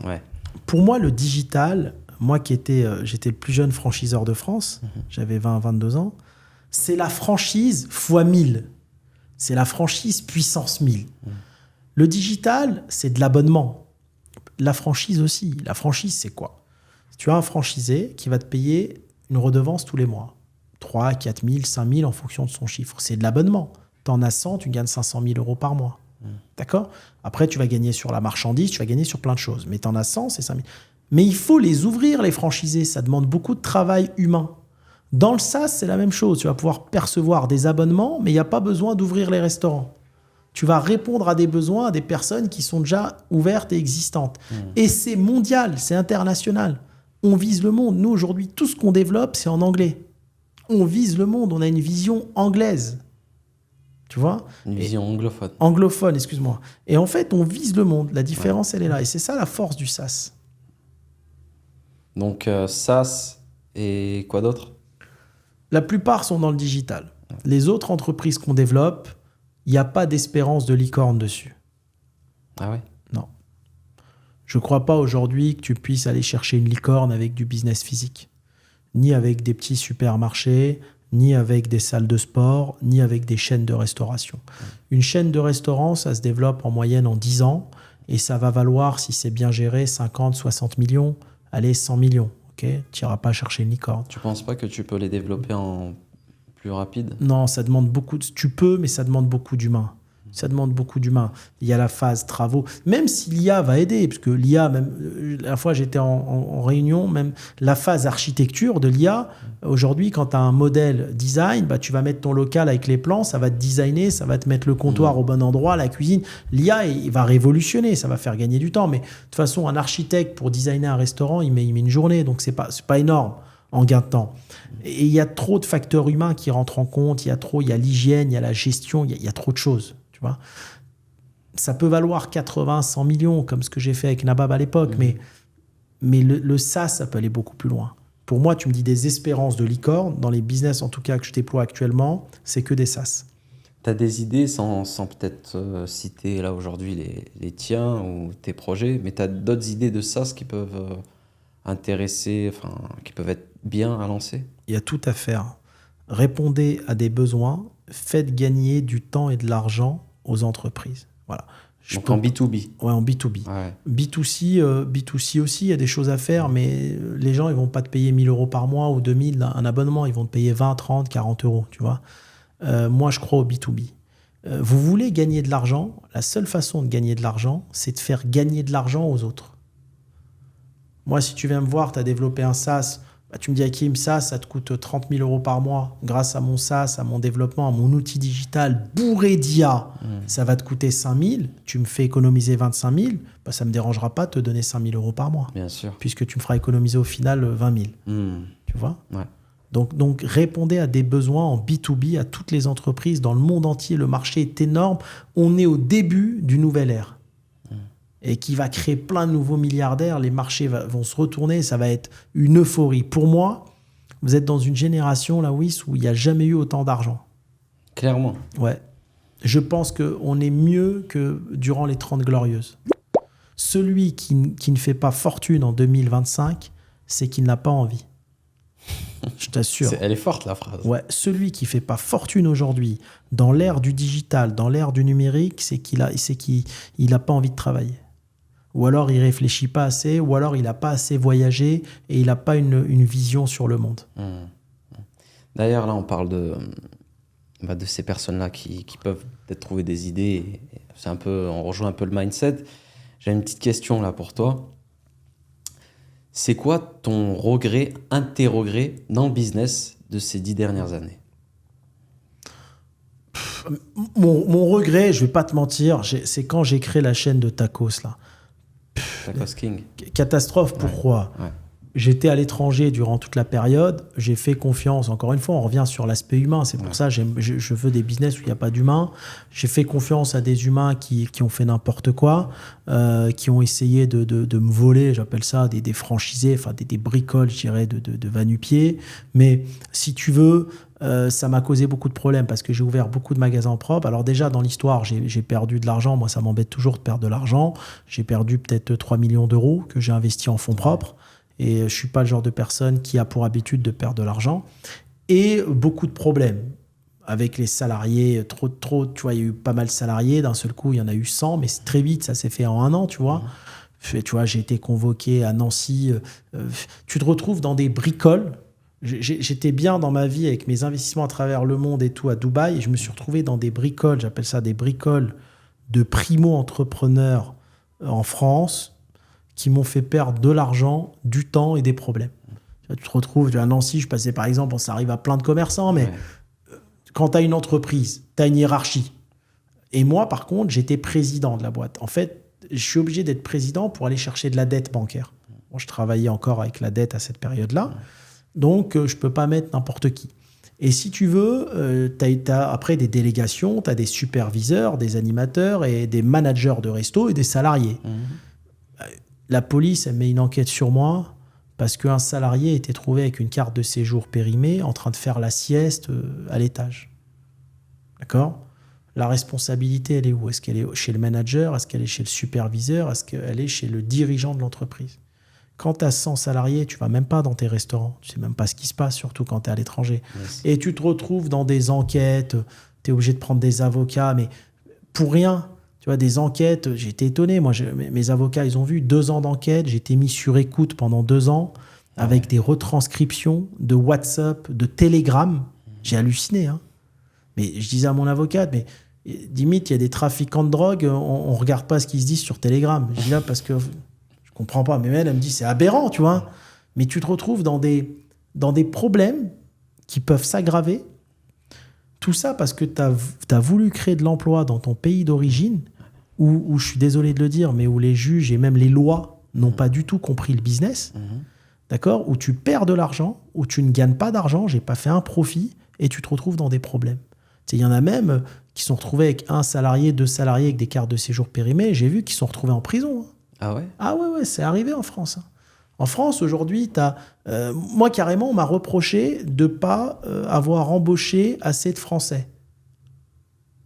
Pour moi, le digital, moi j'étais le plus jeune franchiseur de France, j'avais 22 ans, c'est la franchise x 1000. C'est la franchise puissance 1000. Le digital, c'est de l'abonnement. La franchise aussi. La franchise, c'est quoi ? Tu as un franchisé qui va te payer une redevance tous les mois. 3, 4 000, 5 000 en fonction de son chiffre. C'est de l'abonnement. Tu en as 100, tu gagnes 500 000 euros par mois. D'accord ? Après, tu vas gagner sur la marchandise, tu vas gagner sur plein de choses. Mais tu en as 100, c'est 5 000. Mais il faut les ouvrir, les franchisés. Ça demande beaucoup de travail humain. Dans le SaaS, c'est la même chose. Tu vas pouvoir percevoir des abonnements, mais il n'y a pas besoin d'ouvrir les restaurants. Tu vas répondre à des besoins des personnes qui sont déjà ouvertes et existantes. Et c'est mondial, c'est international. On vise le monde. Nous, aujourd'hui, tout ce qu'on développe, c'est en anglais. On vise le monde. On a une vision anglaise. Tu vois ? Une vision anglophone. Anglophone, excuse-moi. Et en fait, on vise le monde. La différence, elle est là. Et c'est ça la force du SaaS. Donc, SaaS et quoi d'autre ? La plupart sont dans le digital. Les autres entreprises qu'on développe, il n'y a pas d'espérance de licorne dessus. Ah ouais ? Non. Je ne crois pas aujourd'hui que tu puisses aller chercher une licorne avec du business physique. Ni avec des petits supermarchés, ni avec des salles de sport, ni avec des chaînes de restauration. Une chaîne de restaurant, ça se développe en moyenne en 10 ans et ça va valoir, si c'est bien géré, 50, 60 millions, allez, 100 millions. Okay, tu n'iras pas chercher une licorne. Tu ne penses pas que tu peux les développer en plus rapide ? Non, ça demande beaucoup. Tu peux, mais ça demande beaucoup d'humains. Ça demande beaucoup d'humains. Il y a la phase travaux, même si l'IA va aider, parce que l'IA, même la fois j'étais en réunion, même la phase architecture de l'IA, aujourd'hui, quand tu as un modèle design, bah, tu vas mettre ton local avec les plans, ça va te designer, ça va te mettre le comptoir au bon endroit, la cuisine. L'IA, il va révolutionner, ça va faire gagner du temps. Mais de toute façon, un architecte, pour designer un restaurant, il met une journée, donc c'est pas énorme en gain de temps. Et il y a trop de facteurs humains qui rentrent en compte, il y a l'hygiène, il y a la gestion, il y a trop de choses. Tu vois, ça peut valoir 80, 100 millions, comme ce que j'ai fait avec Nabab à l'époque, mais le SaaS, ça peut aller beaucoup plus loin. Pour moi, tu me dis des espérances de licorne, dans les business en tout cas que je déploie actuellement, c'est que des SaaS. Tu as des idées, sans peut-être citer là aujourd'hui les tiens ou tes projets, mais tu as d'autres idées de SaaS qui peuvent intéresser, enfin, qui peuvent être bien à lancer? Il y a tout à faire. Répondez à des besoins, faites gagner du temps et de l'argent aux entreprises. Voilà. Donc en B2B. Ouais, en B2B. Ouais. B2C aussi, il y a des choses à faire, mais les gens, ils vont pas te payer 1 000 euros par mois ou 2 000 un abonnement, ils vont te payer 20, 30, 40 euros, tu vois. Moi, je crois au B2B. Vous voulez gagner de l'argent, la seule façon de gagner de l'argent, c'est de faire gagner de l'argent aux autres. Moi, si tu viens me voir, tu as développé un SaaS, bah, tu me dis, Hakim, ça te coûte 30 000 euros par mois. Grâce à mon SaaS, à mon développement, à mon outil digital bourré d'IA, ça va te coûter 5 000. Tu me fais économiser 25 000. Bah, ça ne me dérangera pas de te donner 5 000 euros par mois. Bien sûr. Puisque tu me feras économiser au final 20 000. Tu vois? Ouais. Donc, répondez à des besoins en B2B à toutes les entreprises dans le monde entier. Le marché est énorme. On est au début d'une nouvelle ère. Et qui va créer plein de nouveaux milliardaires. Les marchés vont se retourner. Ça va être une euphorie. Pour moi, vous êtes dans une génération, là, où il n'y a jamais eu autant d'argent. Clairement. Ouais. Je pense qu'on est mieux que durant les 30 Glorieuses. Celui qui ne fait pas fortune en 2025, c'est qu'il n'a pas envie. Je t'assure. Elle est forte, la phrase. Ouais, celui qui fait pas fortune aujourd'hui, dans l'ère du digital, dans l'ère du numérique, c'est qu'il a pas envie de travailler. Ou alors il réfléchit pas assez, ou alors il n'a pas assez voyagé et il n'a pas une vision sur le monde. D'ailleurs, là, on parle de ces personnes-là qui peuvent peut-être trouver des idées. On rejoint un peu le mindset. J'ai une petite question là pour toi. C'est quoi ton regret, interrogret dans le business de ces 10 dernières années? Mon regret, je vais pas te mentir, c'est quand j'ai créé la chaîne de tacos là. Tacos King. Catastrophe, pourquoi? Ouais. J'étais à l'étranger durant toute la période, j'ai fait confiance, encore une fois, on revient sur l'aspect humain, c'est pour ça que je veux des business où il n'y a pas d'humain. J'ai fait confiance à des humains qui ont fait n'importe quoi, qui ont essayé de me voler, j'appelle ça des franchisés, enfin des bricoles, je dirais, de va-nu-pied. Mais si tu veux, ça m'a causé beaucoup de problèmes parce que j'ai ouvert beaucoup de magasins propres. Alors déjà, dans l'histoire, j'ai perdu de l'argent. Moi, ça m'embête toujours de perdre de l'argent. J'ai perdu peut-être 3 millions d'euros que j'ai investi en fonds propres. Et je ne suis pas le genre de personne qui a pour habitude de perdre de l'argent. Et beaucoup de problèmes avec les salariés. Trop, tu vois, il y a eu pas mal de salariés. D'un seul coup, il y en a eu 100, mais très vite, ça s'est fait en 1 an, tu vois. Tu vois, j'ai été convoqué à Nancy. Tu te retrouves dans des bricoles. J'étais bien dans ma vie avec mes investissements à travers le monde et tout à Dubaï. Et je me suis retrouvé dans des bricoles, j'appelle ça des bricoles de primo-entrepreneurs en France, qui m'ont fait perdre de l'argent, du temps et des problèmes. Tu te retrouves à Nancy, je passais par exemple, ça arrive à plein de commerçants, mais quand tu as une entreprise, tu as une hiérarchie. Et moi, par contre, j'étais président de la boîte. En fait, je suis obligé d'être président pour aller chercher de la dette bancaire. Bon, je travaillais encore avec la dette à cette période-là, donc je ne peux pas mettre n'importe qui. Et si tu veux, tu as après des délégations, tu as des superviseurs, des animateurs et des managers de resto et des salariés. La police, elle met une enquête sur moi parce qu'un salarié était trouvé avec une carte de séjour périmée en train de faire la sieste à l'étage. D'accord ? La responsabilité, elle est où ? Est-ce qu'elle est chez le manager ? Est-ce qu'elle est chez le superviseur ? Est-ce qu'elle est chez le dirigeant de l'entreprise ? Quand tu as 100 salariés, tu ne vas même pas dans tes restaurants. Tu ne sais même pas ce qui se passe, surtout quand tu es à l'étranger. Yes. Et tu te retrouves dans des enquêtes, tu es obligé de prendre des avocats, mais pour rien. Tu vois, des enquêtes, j'ai été étonné. Moi, mes avocats, ils ont vu 2 ans d'enquête. J'ai été mis sur écoute pendant 2 ans avec des retranscriptions de WhatsApp, de Telegram. J'ai halluciné. Hein. Mais je disais à mon avocate, mais Et, limite, il y a des trafiquants de drogue, on regarde pas ce qu'ils se disent sur Telegram. Je dis là parce que je comprends pas. Mais elle me dit, c'est aberrant, tu vois. Mais tu te retrouves dans des problèmes qui peuvent s'aggraver. Tout ça parce que tu as voulu créer de l'emploi dans ton pays d'origine, où je suis désolé de le dire, mais où les juges et même les lois n'ont pas du tout compris le business. D'accord ? Où tu perds de l'argent, où tu ne gagnes pas d'argent, j'ai pas fait un profit, et tu te retrouves dans des problèmes. Il y en a même qui sont retrouvés avec 1 salarié, 2 salariés avec des cartes de séjour périmées. J'ai vu qu'ils sont retrouvés en prison. Ah ouais ? Ah ouais, c'est arrivé en France. En France, aujourd'hui, moi, carrément, on m'a reproché de ne pas avoir embauché assez de Français.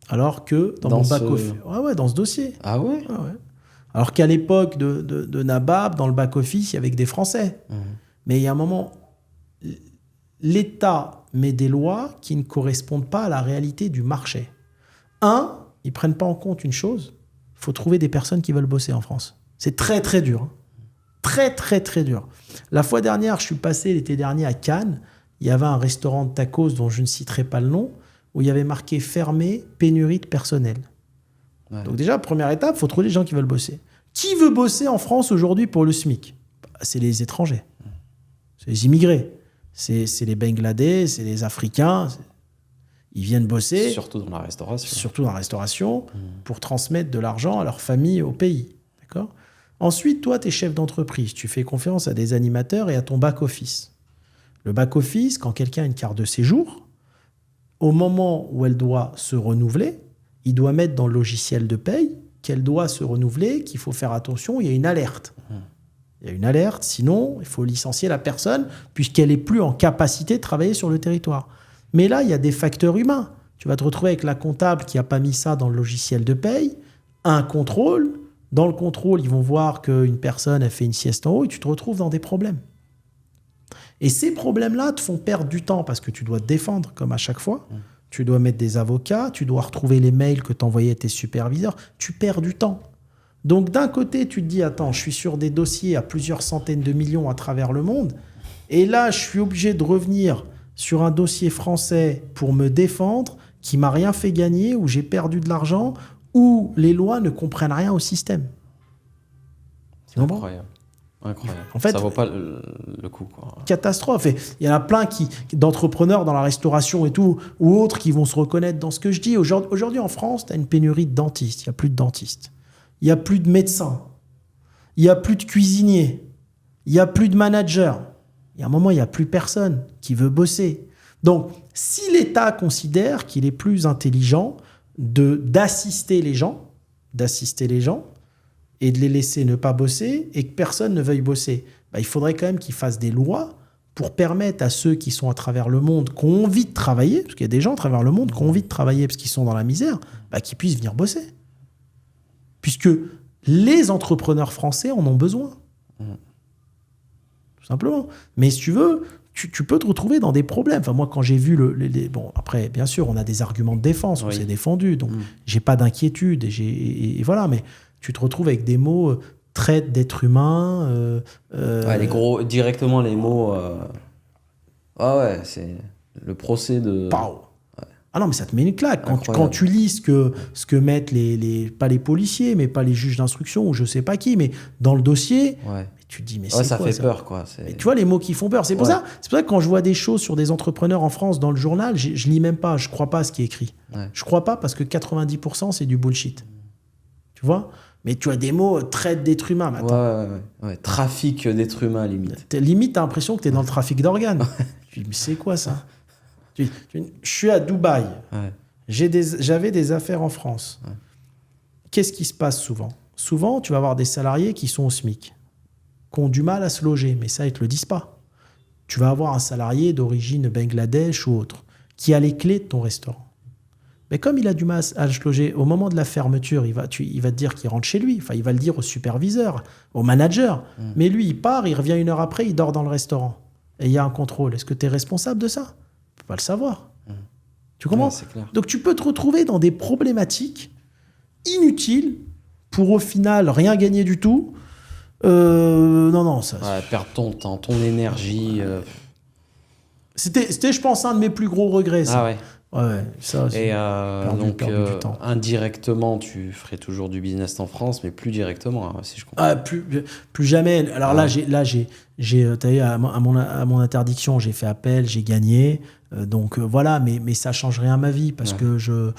Alors que dans mon back-office... dans ce dossier. Ah ouais ? Alors qu'à l'époque de Nabab, dans le back-office, il y avait que des Français. Mais il y a un moment... L'État met des lois qui ne correspondent pas à la réalité du marché. Ils ne prennent pas en compte une chose, il faut trouver des personnes qui veulent bosser en France. C'est très, très dur. Très, très, très dur. La fois dernière, je suis passé l'été dernier à Cannes, il y avait un restaurant de tacos dont je ne citerai pas le nom, où il y avait marqué « Fermé, pénurie de personnel ». Donc déjà, première étape, il faut trouver des gens qui veulent bosser. Qui veut bosser en France aujourd'hui pour le SMIC ? C'est les étrangers. C'est les immigrés. C'est les Bangladais, c'est les Africains. Ils viennent bosser. Surtout dans la restauration. Pour transmettre de l'argent à leur famille, au pays. D'accord ? Ensuite, toi, tu es chef d'entreprise. Tu fais confiance à des animateurs et à ton back-office. Le back-office, quand quelqu'un a une carte de séjour, au moment où elle doit se renouveler, il doit mettre dans le logiciel de paye qu'elle doit se renouveler, qu'il faut faire attention, il y a une alerte. Il y a une alerte, sinon il faut licencier la personne puisqu'elle n'est plus en capacité de travailler sur le territoire. Mais là, il y a des facteurs humains. Tu vas te retrouver avec la comptable qui n'a pas mis ça dans le logiciel de paye, un contrôle. Dans le contrôle, ils vont voir qu'une personne a fait une sieste en haut et tu te retrouves dans des problèmes. Et ces problèmes-là te font perdre du temps parce que tu dois te défendre, comme à chaque fois. Tu dois mettre des avocats, tu dois retrouver les mails que t'envoyais tes superviseurs. Tu perds du temps. Donc d'un côté, tu te dis, attends, je suis sur des dossiers à plusieurs centaines de millions à travers le monde. Et là, je suis obligé de revenir sur un dossier français pour me défendre, qui m'a rien fait gagner, où j'ai perdu de l'argent, où les lois ne comprennent rien au système. C'est incroyable. En fait, ça vaut pas le coup, quoi. Catastrophe. Et il y en a plein d'entrepreneurs dans la restauration et tout, ou autres, qui vont se reconnaître dans ce que je dis. Aujourd'hui, en France, tu as une pénurie de dentistes. Il n'y a plus de dentistes. Il n'y a plus de médecins. Il n'y a plus de cuisiniers. Il n'y a plus de managers. Il y a un moment, il n'y a plus personne qui veut bosser. Donc, si l'État considère qu'il est plus intelligent d'assister les gens et de les laisser ne pas bosser et que personne ne veuille bosser, il faudrait quand même qu'il fasse des lois pour permettre à ceux qui sont à travers le monde, qui ont envie de travailler, parce qu'il y a des gens à travers le monde qui ont envie de travailler parce qu'ils sont dans la misère, qu'ils puissent venir bosser. Puisque les entrepreneurs français en ont besoin. Tout simplement. Mais si tu veux, tu peux te retrouver dans des problèmes. Enfin, moi, quand j'ai vu bon, après, bien sûr, on a des arguments de défense, on s'est défendu, donc j'ai pas d'inquiétude, et voilà, mais tu te retrouves avec des mots traite d'être humain. Directement les mots. C'est le procès de. Pow. Ah non, mais ça te met une claque. Quand tu lis ce que mettent pas les policiers, mais pas les juges d'instruction ou je sais pas qui, mais dans le dossier, tu te dis, mais c'est ça quoi, fait peur, quoi. Et tu vois les mots qui font peur. C'est pour ça que quand je vois des choses sur des entrepreneurs en France dans le journal, je lis même pas, je crois pas à ce qui est écrit. Je crois pas parce que 90% c'est du bullshit. Tu vois ? Mais tu as des mots traite d'être humain maintenant. Trafic d'être humain, limite. Limite, t'as l'impression que t'es dans le trafic d'organes. Tu dis, mais c'est quoi ça ? Je suis à Dubaï. J'avais des affaires en France. Qu'est-ce qui se passe souvent ? Souvent, tu vas avoir des salariés qui sont au SMIC, qui ont du mal à se loger, mais ça, ils ne te le disent pas. Tu vas avoir un salarié d'origine Bangladesh ou autre, qui a les clés de ton restaurant. Mais comme il a du mal à se loger, au moment de la fermeture, il va te dire qu'il rentre chez lui. Enfin, il va le dire au superviseur, au manager. Mais lui, il part, il revient 1 heure après, il dort dans le restaurant. Et il y a un contrôle. Est-ce que tu es responsable de ça ? Tu peux pas le savoir. Tu comprends ? C'est clair. Donc tu peux te retrouver dans des problématiques inutiles pour au final rien gagner du tout. Non, ça... perdre ton temps, ton énergie. C'était, je pense, un de mes plus gros regrets. Ça. Ouais, ça, Et donc, perdu du temps. indirectement, tu ferais toujours du business en France, mais plus directement, hein, si je comprends. Ah, plus jamais. Alors là, t'as vu, à mon interdiction, j'ai fait appel, j'ai gagné. Donc voilà, mais ça change rien à ma vie parce que je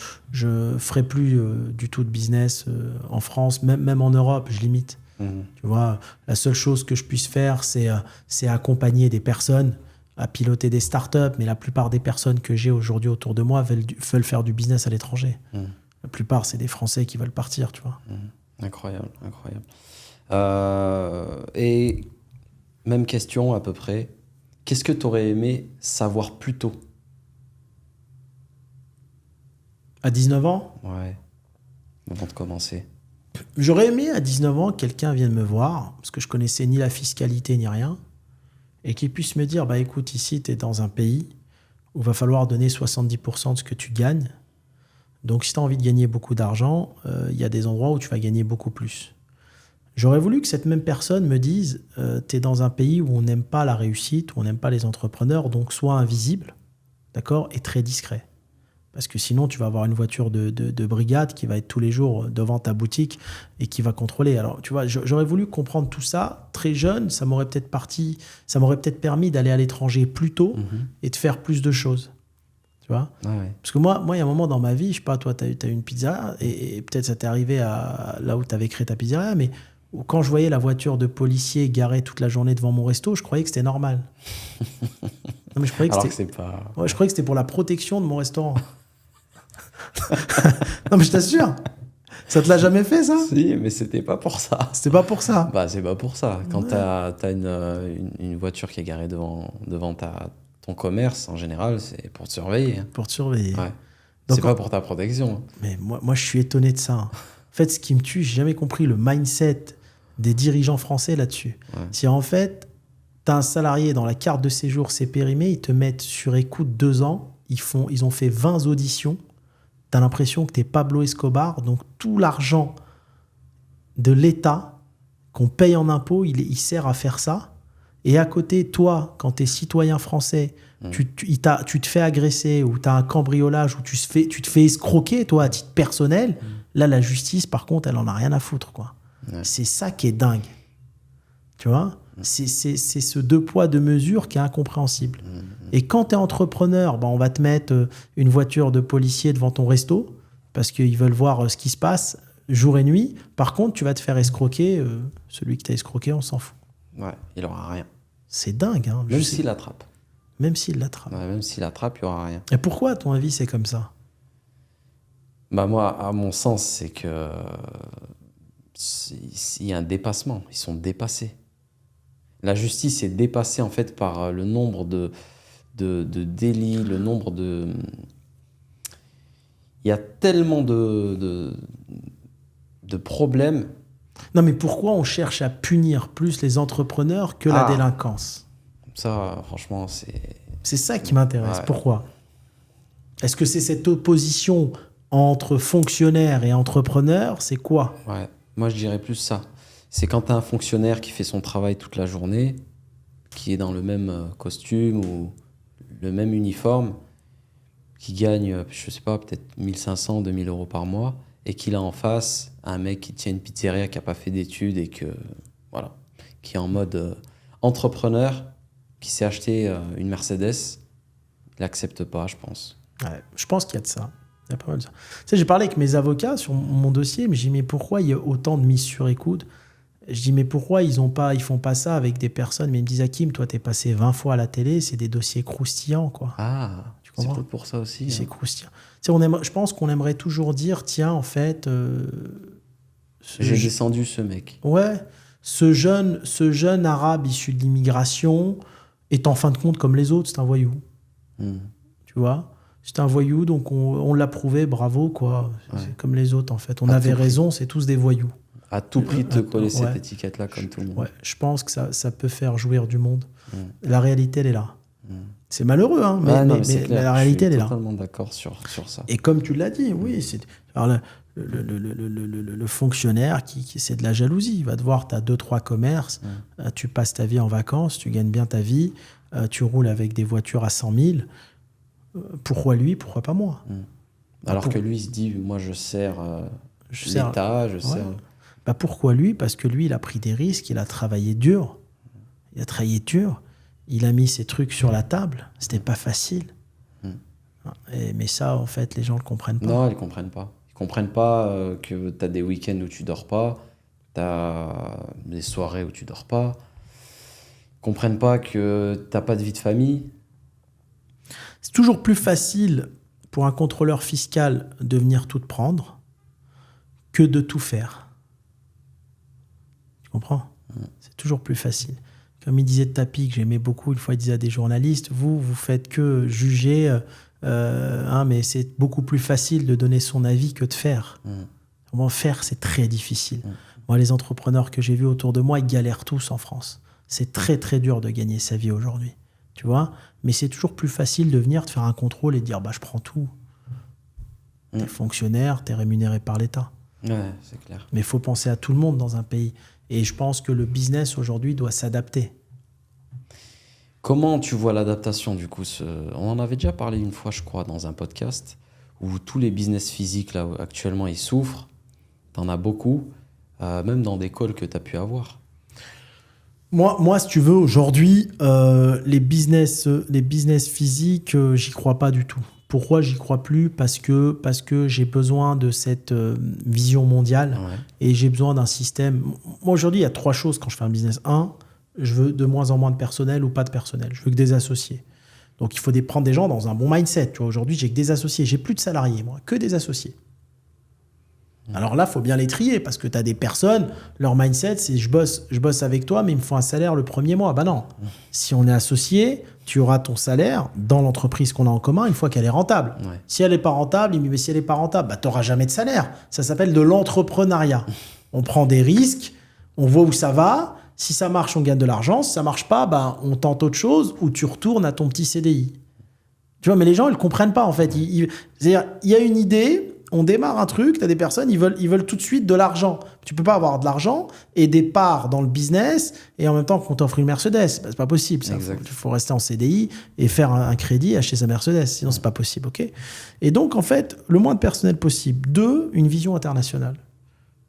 ferai plus du tout de business en France, même en Europe, je limite. Tu vois, la seule chose que je puisse faire, c'est accompagner des personnes à piloter des startups, mais la plupart des personnes que j'ai aujourd'hui autour de moi veulent faire du business à l'étranger. La plupart, c'est des Français qui veulent partir, tu vois. Incroyable. Et même question à peu près. Qu'est-ce que tu aurais aimé savoir plus tôt? À 19 ans, Ouais, avant de commencer. j'aurais aimé à 19 ans que quelqu'un vienne me voir, parce que je connaissais ni la fiscalité ni rien, et qu'il puisse me dire, bah écoute, ici, tu es dans un pays où il va falloir donner 70% de ce que tu gagnes. Donc si tu as envie de gagner beaucoup d'argent, il y a des endroits où tu vas gagner beaucoup plus. J'aurais voulu que cette même personne me dise, tu es dans un pays où on n'aime pas la réussite, où on n'aime pas les entrepreneurs, donc sois invisible, d'accord, et très discret. Parce que sinon, tu vas avoir une voiture de brigade qui va être tous les jours devant ta boutique et qui va contrôler. Alors, tu vois, j'aurais voulu comprendre tout ça très jeune. Ça m'aurait peut-être permis d'aller à l'étranger plus tôt et de faire plus de choses. Tu vois ? Ouais. Parce que moi, il y a un moment dans ma vie, je sais pas, toi, tu as eu une pizzeria et peut-être ça t'est arrivé là où tu avais créé ta pizzeria, mais quand je voyais la voiture de policier garée toute la journée devant mon resto, je croyais que c'était normal. Non, mais je croyais que Alors que c'est pas... Ouais, je croyais que c'était pour la protection de mon restaurant. Non, mais je t'assure. Ça te l'a jamais fait, ça? Si, mais c'était pas pour ça. C'était pas pour ça. Bah, c'est pas pour ça. Quand t'as une voiture qui est garée devant ton commerce, en général, c'est pour te surveiller. Pour te surveiller. Ouais. Donc, C'est pas pour ta protection. Mais moi, je suis étonné de ça. En fait, ce qui me tue, j'ai jamais compris le mindset des dirigeants français là-dessus. Ouais. Si en fait, tu as un salarié dans la carte de séjour, c'est périmé, ils te mettent sur écoute 2 ans, ils ont fait 20 auditions, tu as l'impression que tu es Pablo Escobar, donc tout l'argent de l'État qu'on paye en impôts, il sert à faire ça. Et à côté, toi, quand tu es citoyen français, tu te fais agresser ou tu as un cambriolage ou tu te fais escroquer, toi, à titre personnel. Là, la justice, par contre, elle en a rien à foutre, quoi. Ouais. C'est ça qui est dingue. Tu vois ? C'est ce 2 poids, 2 mesures qui est incompréhensible. Et quand tu es entrepreneur, on va te mettre une voiture de policier devant ton resto parce qu'ils veulent voir ce qui se passe jour et nuit. Par contre, tu vas te faire escroquer. Celui qui t'a escroqué, on s'en fout. Ouais, il aura rien. C'est dingue. Hein, Même s'il l'attrape. Même s'il l'attrape. Ouais, même s'il l'attrape, il n'y aura rien. Et pourquoi, à ton avis, c'est comme ça ? Bah moi, à mon sens, c'est que il y a un dépassement. Ils sont dépassés. La justice est dépassée en fait par le nombre de délits, le nombre de... Il y a tellement de problèmes. Non, mais pourquoi on cherche à punir plus les entrepreneurs que la délinquance ? Ça, franchement, c'est... C'est ça qui m'intéresse. Ouais. Pourquoi ? Est-ce que c'est cette opposition entre fonctionnaires et entrepreneurs ? C'est quoi ? Ouais, moi je dirais plus ça. C'est quand tu as un fonctionnaire qui fait son travail toute la journée, qui est dans le même costume ou le même uniforme, qui gagne, je sais pas, peut-être 1500, 2000 euros par mois, et qu'il a en face un mec qui tient une pizzeria, qui n'a pas fait d'études et que, voilà, qui est en mode entrepreneur, qui s'est acheté une Mercedes, il n'accepte pas, je pense. Ouais, je pense qu'il y a de ça. Il y a pas mal de ça. Tu sais, j'ai parlé avec mes avocats sur mon dossier, mais j'ai dit, mais pourquoi il y a autant de mises sur écoute ? Je dis, mais pourquoi ils font pas ça avec des personnes ? Mais ils me disent, Hakim, toi, t'es passé 20 fois à la télé, c'est des dossiers croustillants, quoi. Ah, tu c'est comprends ? peut-être pour ça aussi. C'est hein. croustillant. Tu sais, je pense qu'on aimerait toujours dire, tiens, en fait... J'ai descendu ce mec. Ouais, ce jeune arabe issu de l'immigration est en fin de compte comme les autres, c'est un voyou. Tu vois ? C'est un voyou, donc on l'a prouvé, bravo, quoi. Ouais. C'est comme les autres, en fait. On À avait tout prix. raison, c'est tous des voyous. À tout prix de te coller Ouais. cette étiquette-là comme tout le monde. Ouais, je pense que ça peut faire jouir du monde. La réalité, elle est là. C'est malheureux, hein, mais, Ouais, non, mais c'est clair. la réalité, elle est Je là. suis totalement d'accord sur ça. Et comme tu l'as dit, oui, alors le fonctionnaire c'est de la jalousie. Il va te voir, tu as 2-3 commerces, tu passes ta vie en vacances, tu gagnes bien ta vie, tu roules avec des voitures à 100 000. Pourquoi lui, pourquoi pas moi? Alors que lui, il se dit, moi, je sers l'État, je sers... Pourquoi lui? Parce que lui, il a pris des risques, il a travaillé dur. Il a mis ses trucs sur la table. C'était pas facile. Mais ça, en fait, les gens ne le comprennent pas. Non, ils ne comprennent pas. Ils ne comprennent pas que tu as des week-ends où tu dors pas, tu as des soirées où tu dors pas. Ils ne comprennent pas que tu n'as pas de vie de famille. C'est toujours plus facile pour un contrôleur fiscal de venir tout te prendre que de tout faire. Tu comprends? C'est toujours plus facile. Comme il disait de Tapi, que j'aimais beaucoup, une fois il disait à des journalistes, vous faites que juger, mais c'est beaucoup plus facile de donner son avis que de faire. Comment faire, c'est très difficile. Moi, les entrepreneurs que j'ai vus autour de moi, ils galèrent tous en France. C'est très très dur de gagner sa vie aujourd'hui. Tu vois? Mais c'est toujours plus facile de venir te faire un contrôle et de dire je prends tout. T'es fonctionnaire, t'es rémunéré par l'État. Ouais, c'est clair. Mais il faut penser à tout le monde dans un pays. Et je pense que le business aujourd'hui doit s'adapter. Comment tu vois l'adaptation du coup On en avait déjà parlé une fois, je crois, dans un podcast, où tous les business physiques, là, actuellement, ils souffrent. T'en as beaucoup, même dans des calls que tu as pu avoir. Moi, si tu veux, aujourd'hui, les business physiques, j'y crois pas du tout. Pourquoi j'y crois plus? Parce que j'ai besoin de cette vision mondiale et j'ai besoin d'un système. Moi, aujourd'hui, il y a 3 choses quand je fais un business. 1, je veux de moins en moins de personnel ou pas de personnel. Je veux que des associés. Donc, il faut prendre des gens dans un bon mindset. Tu vois, aujourd'hui, j'ai que des associés. J'ai plus de salariés, moi, que des associés. Alors là, il faut bien les trier parce que tu as des personnes, leur mindset, c'est je bosse avec toi, mais il me faut un salaire le premier mois. Non. Si on est associé, tu auras ton salaire dans l'entreprise qu'on a en commun une fois qu'elle est rentable. Si elle n'est pas rentable, il me dit, mais si elle n'est pas rentable, tu n'auras jamais de salaire. Ça s'appelle de l'entrepreneuriat. On prend des risques, on voit où ça va. Si ça marche, on gagne de l'argent. Si ça marche pas, on tente autre chose ou tu retournes à ton petit CDI. Tu vois, mais les gens, ils ne comprennent pas en fait. C'est-à-dire, il y a une idée. On démarre un truc, tu as des personnes, ils veulent tout de suite de l'argent. Tu peux pas avoir de l'argent et des parts dans le business et en même temps qu'on t'offre une Mercedes. C'est pas possible. Il faut rester en CDI et faire un crédit, acheter sa Mercedes. Sinon, c'est pas possible. Okay, et donc, en fait, le moins de personnel possible. 2, une vision internationale.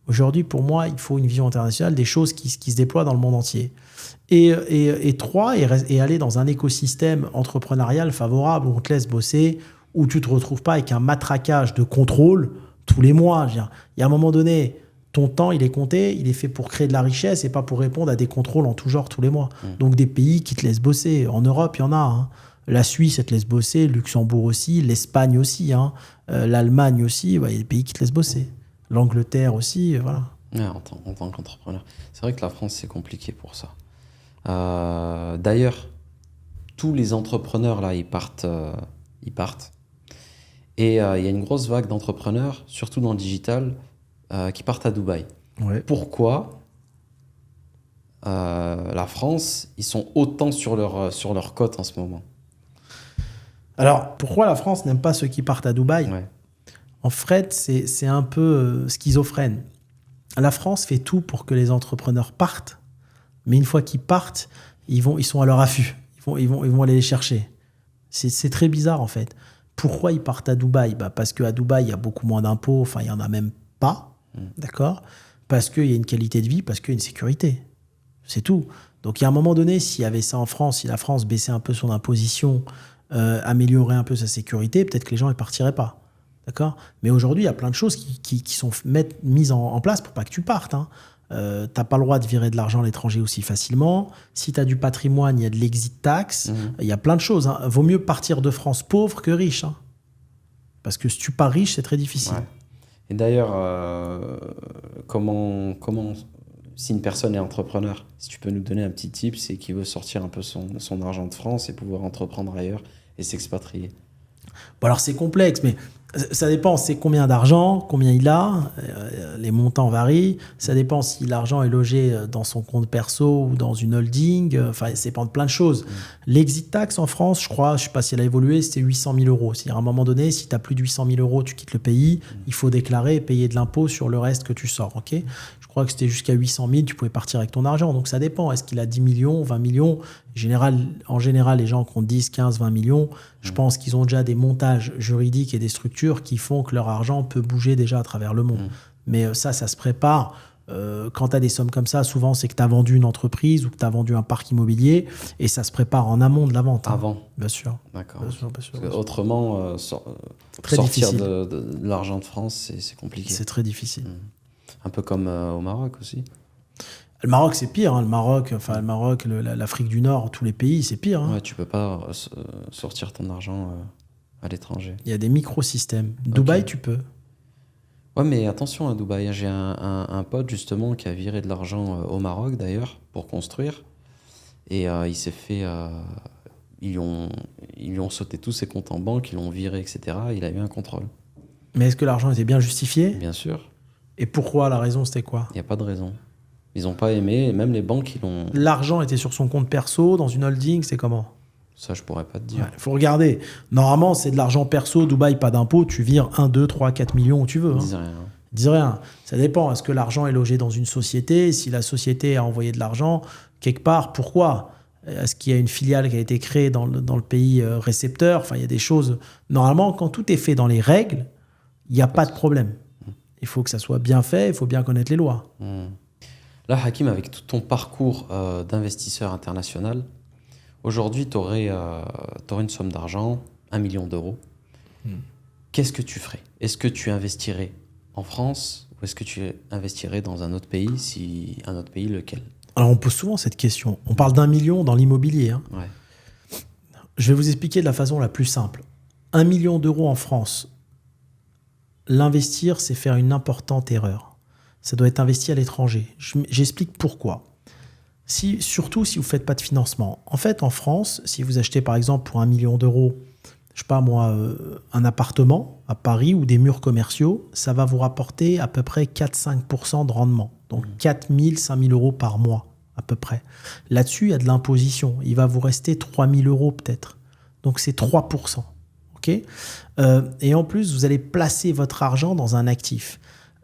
Aujourd'hui, pour moi, il faut une vision internationale, des choses qui se déploient dans le monde entier. Et 3, et aller dans un écosystème entrepreneurial favorable où on te laisse bosser, où tu ne te retrouves pas avec un matraquage de contrôle tous les mois. Il y a un moment donné, ton temps, il est compté, il est fait pour créer de la richesse et pas pour répondre à des contrôles en tout genre tous les mois. Donc des pays qui te laissent bosser. En Europe, il y en a. La Suisse, elle te laisse bosser, le Luxembourg aussi, l'Espagne aussi, l'Allemagne aussi. Il y a des pays qui te laissent bosser. L'Angleterre aussi, voilà. Ouais, en tant qu'entrepreneur. C'est vrai que la France, c'est compliqué pour ça. D'ailleurs, tous les entrepreneurs, là, ils partent. Et il y a une grosse vague d'entrepreneurs, surtout dans le digital, qui partent à Dubaï. Ouais. Pourquoi la France, ils sont autant sur leur cote en ce moment? Alors, pourquoi la France n'aime pas ceux qui partent à Dubaï? En fait, c'est un peu schizophrène. La France fait tout pour que les entrepreneurs partent, mais une fois qu'ils partent, ils sont à leur affût. Ils vont aller les chercher. C'est très bizarre, en fait. Pourquoi ils partent à Dubaï? Parce qu'à Dubaï, il y a beaucoup moins d'impôts. Enfin, il n'y en a même pas. D'accord? Parce qu'il y a une qualité de vie, parce qu'il y a une sécurité. C'est tout. Donc, il y a un moment donné, s'il y avait ça en France, si la France baissait un peu son imposition, améliorait un peu sa sécurité, peut-être que les gens ne partiraient pas. D'accord? Mais aujourd'hui, il y a plein de choses qui sont mises en place pour pas que tu partes. T'as pas le droit de virer de l'argent à l'étranger aussi facilement. Si tu as du patrimoine, il y a de l'exit tax. Il y a plein de choses. Vaut mieux partir de France pauvre que riche. Parce que si tu pars riche, c'est très difficile. Ouais. Et d'ailleurs, comment si une personne est entrepreneur, si tu peux nous donner un petit tip, c'est qu'il veut sortir un peu son argent de France et pouvoir entreprendre ailleurs et s'expatrier. Bon, alors c'est complexe, mais ça dépend, c'est combien d'argent, combien il a, les montants varient, ça dépend si l'argent est logé dans son compte perso ou dans une holding, ça dépend de plein de choses. L'exit tax en France, je ne sais pas si elle a évolué, c'était 800 000 €. C'est-à-dire à un moment donné, si tu as plus de 800 000 €, tu quittes le pays, il faut déclarer et payer de l'impôt sur le reste que tu sors. Okay, je crois que c'était jusqu'à 800 000, tu pouvais partir avec ton argent. Donc ça dépend, est-ce qu'il a 10 millions, 20 millions? En général, les gens qui ont 10, 15, 20 millions, je pense qu'ils ont déjà des montages juridiques et des structures qui font que leur argent peut bouger déjà à travers le monde. Mais ça se prépare. Quand tu as des sommes comme ça, souvent, c'est que tu as vendu une entreprise ou que tu as vendu un parc immobilier et ça se prépare en amont de la vente. Avant. Bien sûr. D'accord. Bien sûr. Parce que autrement, Très sortir difficile. de l'argent de France, c'est compliqué. C'est très difficile. Un peu comme au Maroc aussi. Le Maroc, c'est pire. Hein. Le Maroc, l'Afrique du Nord, tous les pays, c'est pire. Hein. Ouais, tu peux pas sortir ton argent à l'étranger. Il y a des microsystèmes. Dubaï, tu peux. Ouais, mais attention à Dubaï. J'ai un pote justement qui a viré de l'argent au Maroc d'ailleurs pour construire. Et il s'est fait. Ils lui ont sauté tous ses comptes en banque, ils l'ont viré, etc. Il a eu un contrôle. Mais est-ce que l'argent était bien justifié? Bien sûr. Et pourquoi? La raison, c'était quoi? Il n'y a pas de raison. Ils n'ont pas aimé, et même les banques, ils l'ont. L'argent était sur son compte perso, dans une holding, c'est comment? Ça, je pourrais pas te dire. Il faut regarder. Normalement, c'est de l'argent perso, Dubaï, pas d'impôt, tu vires 1, 2, 3, 4 millions où tu veux. Ils Hein. disent rien. Dis rien. Ça dépend. Est-ce que l'argent est logé dans une société? Si la société a envoyé de l'argent, quelque part, pourquoi? Est-ce qu'il y a une filiale qui a été créée dans le pays récepteur? Enfin, il y a des choses. Normalement, quand tout est fait dans les règles, il n'y a pas de problème. Il faut que ça soit bien fait, il faut bien connaître les lois. Là, Hakim, avec tout ton parcours d'investisseur international, aujourd'hui, tu aurais une somme d'argent, 1 million d'euros. Qu'est-ce que tu ferais? Est-ce que tu investirais en France ou est-ce que tu investirais dans un autre pays? Si un autre pays, lequel? Alors, on pose souvent cette question. On parle d'1 million dans l'immobilier. Hein. Ouais. Je vais vous expliquer de la façon la plus simple. 1 million d'euros en France, l'investir, c'est faire une importante erreur. Ça doit être investi à l'étranger. J'explique pourquoi. Surtout si vous ne faites pas de financement. En fait, en France, si vous achetez par exemple pour 1 million d'euros, je sais pas moi, un appartement à Paris ou des murs commerciaux, ça va vous rapporter à peu près 4-5% de rendement. Donc 4 000, 5 000 euros par mois à peu près. Là-dessus, il y a de l'imposition. Il va vous rester 3 000 euros peut-être. Donc c'est 3%. Okay, et en plus, vous allez placer votre argent dans un actif.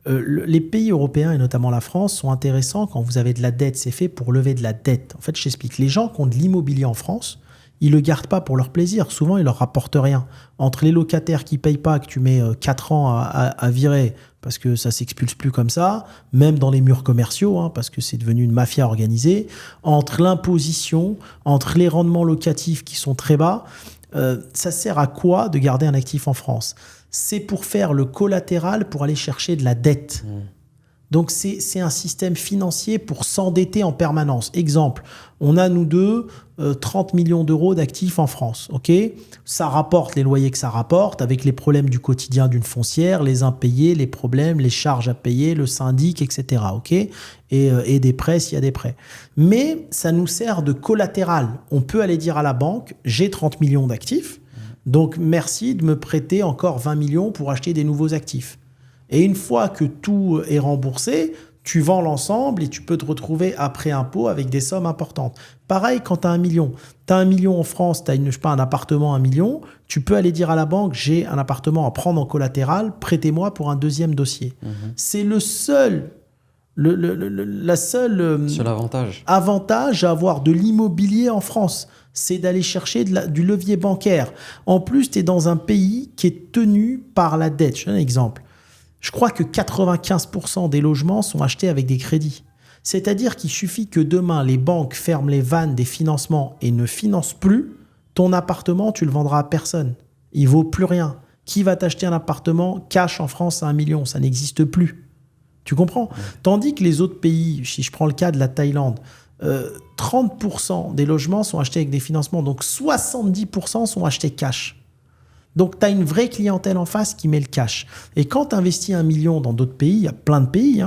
Les pays européens, et notamment la France, sont intéressants quand vous avez de la dette. C'est fait pour lever de la dette. En fait, je t'explique. Les gens qui ont de l'immobilier en France, ils ne le gardent pas pour leur plaisir. Souvent, ils ne leur rapportent rien. Entre les locataires qui ne payent pas, que tu mets 4 ans à virer, parce que ça ne s'expulse plus comme ça, même dans les murs commerciaux, hein, parce que c'est devenu une mafia organisée, entre l'imposition, entre les rendements locatifs qui sont très bas, ça sert à quoi de garder un actif en France? C'est pour faire le collatéral pour aller chercher de la dette. Donc, c'est un système financier pour s'endetter en permanence. Exemple, on a, nous deux, 30 millions d'euros d'actifs en France. Okay, ça rapporte les loyers que ça rapporte, avec les problèmes du quotidien d'une foncière, les impayés, les problèmes, les charges à payer, le syndic, etc. Okay, et des prêts s'il y a des prêts. Mais ça nous sert de collatéral. On peut aller dire à la banque, j'ai 30 millions d'actifs, donc merci de me prêter encore 20 millions pour acheter des nouveaux actifs. Et une fois que tout est remboursé, tu vends l'ensemble et tu peux te retrouver après impôt avec des sommes importantes. Pareil, quand tu as 1 million. Tu as 1 million en France, tu as un appartement à 1 million, tu peux aller dire à la banque, j'ai un appartement à prendre en collatéral, prêtez-moi pour un deuxième dossier. C'est le seul avantage à avoir de l'immobilier en France. C'est d'aller chercher du levier bancaire. En plus, tu es dans un pays qui est tenu par la dette. Je donne un exemple. Je crois que 95% des logements sont achetés avec des crédits. C'est-à-dire qu'il suffit que demain, les banques ferment les vannes des financements et ne financent plus, ton appartement, tu le vendras à personne. Il vaut plus rien. Qui va t'acheter un appartement cash en France à 1 million? Ça n'existe plus. Tu comprends? Tandis que les autres pays, si je prends le cas de la Thaïlande, 30% des logements sont achetés avec des financements, donc 70% sont achetés cash. Donc, tu as une vraie clientèle en face qui met le cash. Et quand tu investis 1 million dans d'autres pays, il y a plein de pays,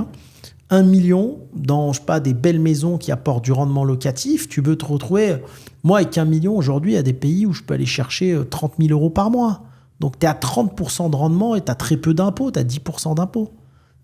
1 million dans, je sais pas, des belles maisons qui apportent du rendement locatif, tu peux te retrouver... Moi, avec 1 million, aujourd'hui, il y a des pays où je peux aller chercher 30 000 euros par mois. Donc, tu es à 30% de rendement et tu as très peu d'impôts, tu as 10% d'impôts.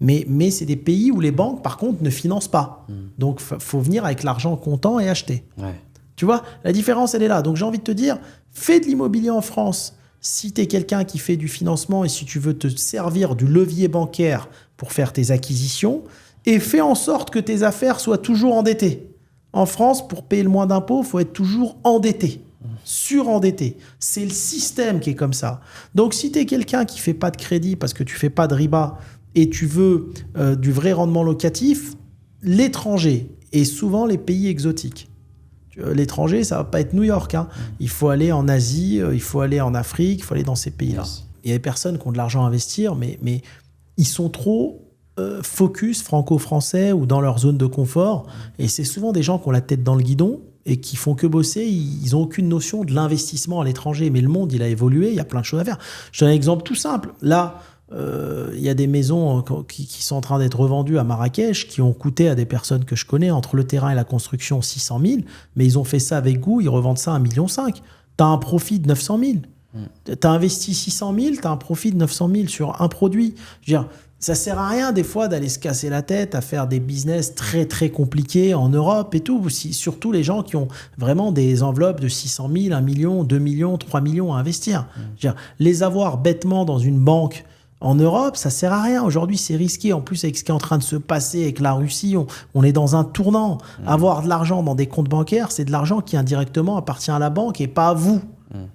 Mais c'est des pays où les banques, par contre, ne financent pas. Donc, il faut venir avec l'argent comptant et acheter. Ouais. Tu vois, la différence, elle est là. Donc, j'ai envie de te dire, fais de l'immobilier en France. Si tu es quelqu'un qui fait du financement et si tu veux te servir du levier bancaire pour faire tes acquisitions, et fais en sorte que tes affaires soient toujours endettées. En France, pour payer le moins d'impôts, il faut être toujours endetté, surendetté. C'est le système qui est comme ça. Donc, si tu es quelqu'un qui ne fait pas de crédit parce que tu ne fais pas de riba et tu veux du vrai rendement locatif, l'étranger et souvent les pays exotiques. L'étranger, ça ne va pas être New York. Hein. Il faut aller en Asie, il faut aller en Afrique, il faut aller dans ces pays-là. Yes. Il y a des personnes qui ont de l'argent à investir, mais ils sont trop focus franco-français ou dans leur zone de confort. Et c'est souvent des gens qui ont la tête dans le guidon et qui font que bosser. Ils n'ont aucune notion de l'investissement à l'étranger. Mais le monde, il a évolué, il y a plein de choses à faire. Je donne un exemple tout simple. Là, il y a des maisons qui sont en train d'être revendues à Marrakech qui ont coûté à des personnes que je connais entre le terrain et la construction 600 000, mais ils ont fait ça avec goût, ils revendent ça à 1,5 million. Tu as un profit de 900 000. Tu as investi 600 000, tu as un profit de 900 000 sur un produit. Je veux dire, ça sert à rien des fois d'aller se casser la tête à faire des business très très compliqués en Europe et tout. Surtout les gens qui ont vraiment des enveloppes de 600 000, 1 million, 2 millions, 3 millions à investir. Je veux dire, les avoir bêtement dans une banque en Europe, ça sert à rien. Aujourd'hui, c'est risqué. En plus, avec ce qui est en train de se passer avec la Russie, on est dans un tournant. Avoir de l'argent dans des comptes bancaires, c'est de l'argent qui indirectement appartient à la banque et pas à vous.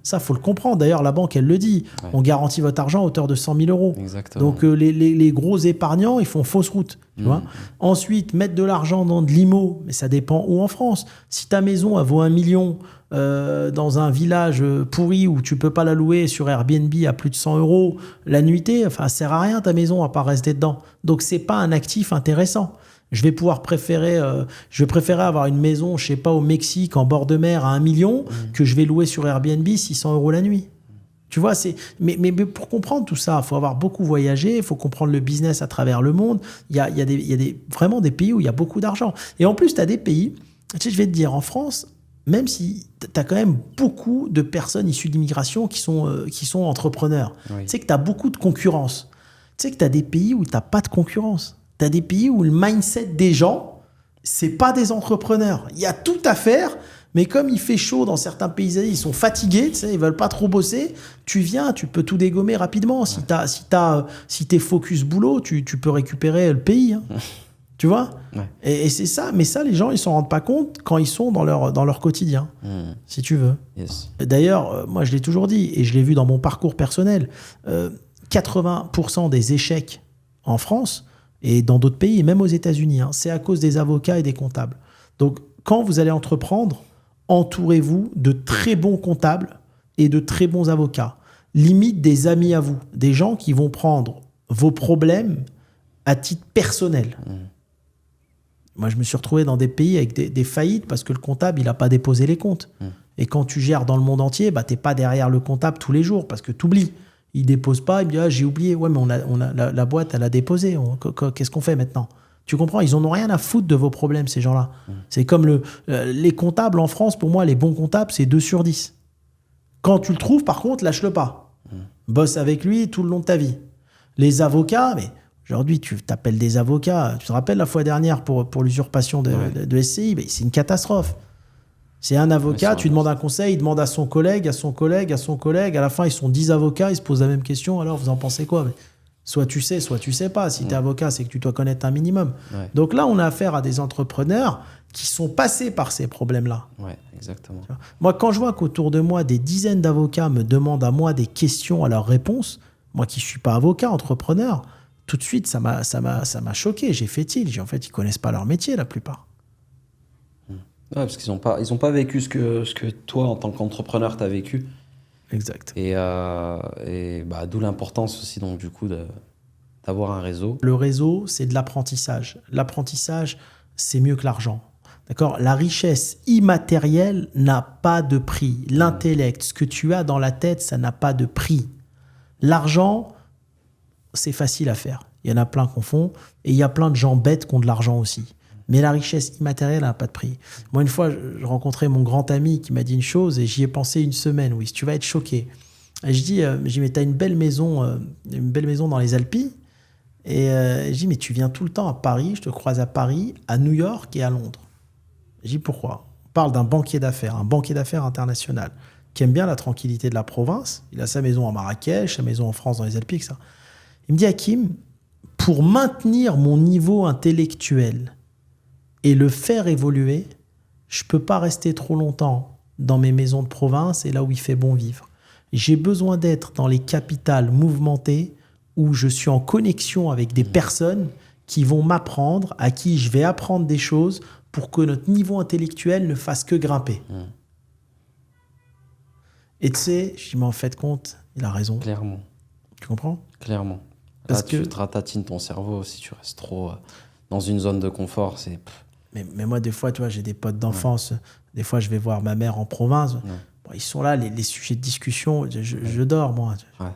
Ça, il faut le comprendre. D'ailleurs, la banque, elle le dit. Ouais. On garantit votre argent à hauteur de 100 000 euros. Exactement. Donc, les gros épargnants, ils font fausse route. Tu vois. Ensuite, mettre de l'argent dans de l'IMO, mais ça dépend où en France. Si ta maison, elle vaut 1 million dans un village pourri où tu peux pas la louer sur Airbnb à plus de 100 euros la nuitée, enfin, ça sert à rien ta maison à part rester dedans. Donc, c'est pas un actif intéressant. Je vais préférer avoir une maison, je sais pas, au Mexique, en bord de mer, à 1 million, que je vais louer sur Airbnb 600 euros la nuit. Tu vois, mais pour comprendre tout ça, il faut avoir beaucoup voyagé, il faut comprendre le business à travers le monde. Il y a vraiment des pays où il y a beaucoup d'argent. Et en plus, tu as des pays, tu sais, je vais te dire, en France, même si tu as quand même beaucoup de personnes issues d'immigration qui sont entrepreneurs, oui. Tu sais que tu as beaucoup de concurrence. Tu sais que tu as des pays où tu n'as pas de concurrence. Tu as des pays où le mindset des gens, c'est pas des entrepreneurs. Il y a tout à faire, mais comme il fait chaud dans certains pays, ils sont fatigués, tu sais, ils veulent pas trop bosser. Tu viens, tu peux tout dégommer rapidement. Si t'es focus boulot, tu peux récupérer le pays. Hein. Tu vois ? Ouais. Et c'est ça. Mais ça, les gens, ils s'en rendent pas compte quand ils sont dans leur quotidien, si tu veux. Yes. D'ailleurs, moi, je l'ai toujours dit, et je l'ai vu dans mon parcours personnel, 80% des échecs en France, et dans d'autres pays, et même aux États-Unis, c'est à cause des avocats et des comptables. Donc, quand vous allez entreprendre, entourez-vous de très bons comptables et de très bons avocats. Limite des amis à vous, des gens qui vont prendre vos problèmes à titre personnel. Moi, je me suis retrouvé dans des pays avec des faillites parce que le comptable, il n'a pas déposé les comptes. Et quand tu gères dans le monde entier, tu n'es pas derrière le comptable tous les jours parce que tu oublies. Il dépose pas, il me dit j'ai oublié. Ouais, mais la boîte, elle a déposé. Qu'est-ce qu'on fait maintenant ? Tu comprends ? Ils en ont rien à foutre de vos problèmes, ces gens-là. C'est comme les comptables en France, pour moi, les bons comptables, c'est 2 sur 10. Quand tu le trouves, par contre, lâche-le pas. Bosse avec lui tout le long de ta vie. Les avocats, mais aujourd'hui, tu t'appelles des avocats. Tu te rappelles la fois dernière pour l'usurpation de SCI, mais c'est une catastrophe. C'est un avocat, tu demandes un conseil, il demande à son collègue, à son collègue, à son collègue. À la fin, ils sont 10 avocats, ils se posent la même question. Alors, vous en pensez quoi ? Mais soit tu sais pas. Si tu es avocat, c'est que tu dois connaître un minimum. Ouais. Donc là, on a affaire à des entrepreneurs qui sont passés par ces problèmes-là. Ouais, exactement. Moi, quand je vois qu'autour de moi, des dizaines d'avocats me demandent à moi des questions à leurs réponses, moi qui ne suis pas avocat, entrepreneur, tout de suite, ça m'a choqué. J'ai fait tilt. En fait, ils ne connaissent pas leur métier, la plupart. Ouais, parce qu'ils n'ont pas vécu ce que toi, en tant qu'entrepreneur, tu as vécu. Exact. Et d'où l'importance aussi, donc, du coup, d'avoir un réseau. Le réseau, c'est de l'apprentissage. L'apprentissage, c'est mieux que l'argent. D'accord ? La richesse immatérielle n'a pas de prix. L'intellect, ce que tu as dans la tête, ça n'a pas de prix. L'argent, c'est facile à faire. Il y en a plein qu'on font. Et il y a plein de gens bêtes qui ont de l'argent aussi. Mais la richesse immatérielle n'a pas de prix. Moi, une fois, je rencontrais mon grand ami qui m'a dit une chose et j'y ai pensé une semaine. Oui, tu vas être choqué. Et je dis, mais t'as une belle maison dans les Alpes. Et je dis, mais tu viens tout le temps à Paris. Je te croise à Paris, à New York et à Londres. Je dis, pourquoi ? On parle d'un banquier d'affaires, un banquier d'affaires international qui aime bien la tranquillité de la province. Il a sa maison à Marrakech, sa maison en France, dans les Alpes, etc. Il me dit, Hakim, pour maintenir mon niveau intellectuel et le faire évoluer, Je peux pas rester trop longtemps dans mes maisons de province et là où il fait bon vivre. J'ai besoin d'être dans les capitales mouvementées où je suis en connexion avec des personnes qui vont m'apprendre, à qui je vais apprendre des choses pour que notre niveau intellectuel ne fasse que grimper. Et tu sais, je dis, mais en fait, compte, il a raison. Clairement. Tu comprends? Clairement. Parce Là, que tu te ratatines ton cerveau si tu restes trop dans une zone de confort. Mais moi, des fois, tu vois, j'ai des potes d'enfance. Des fois, je vais voir ma mère en province. Bon, ils sont là, les sujets de discussion. Je dors, moi. Ouais.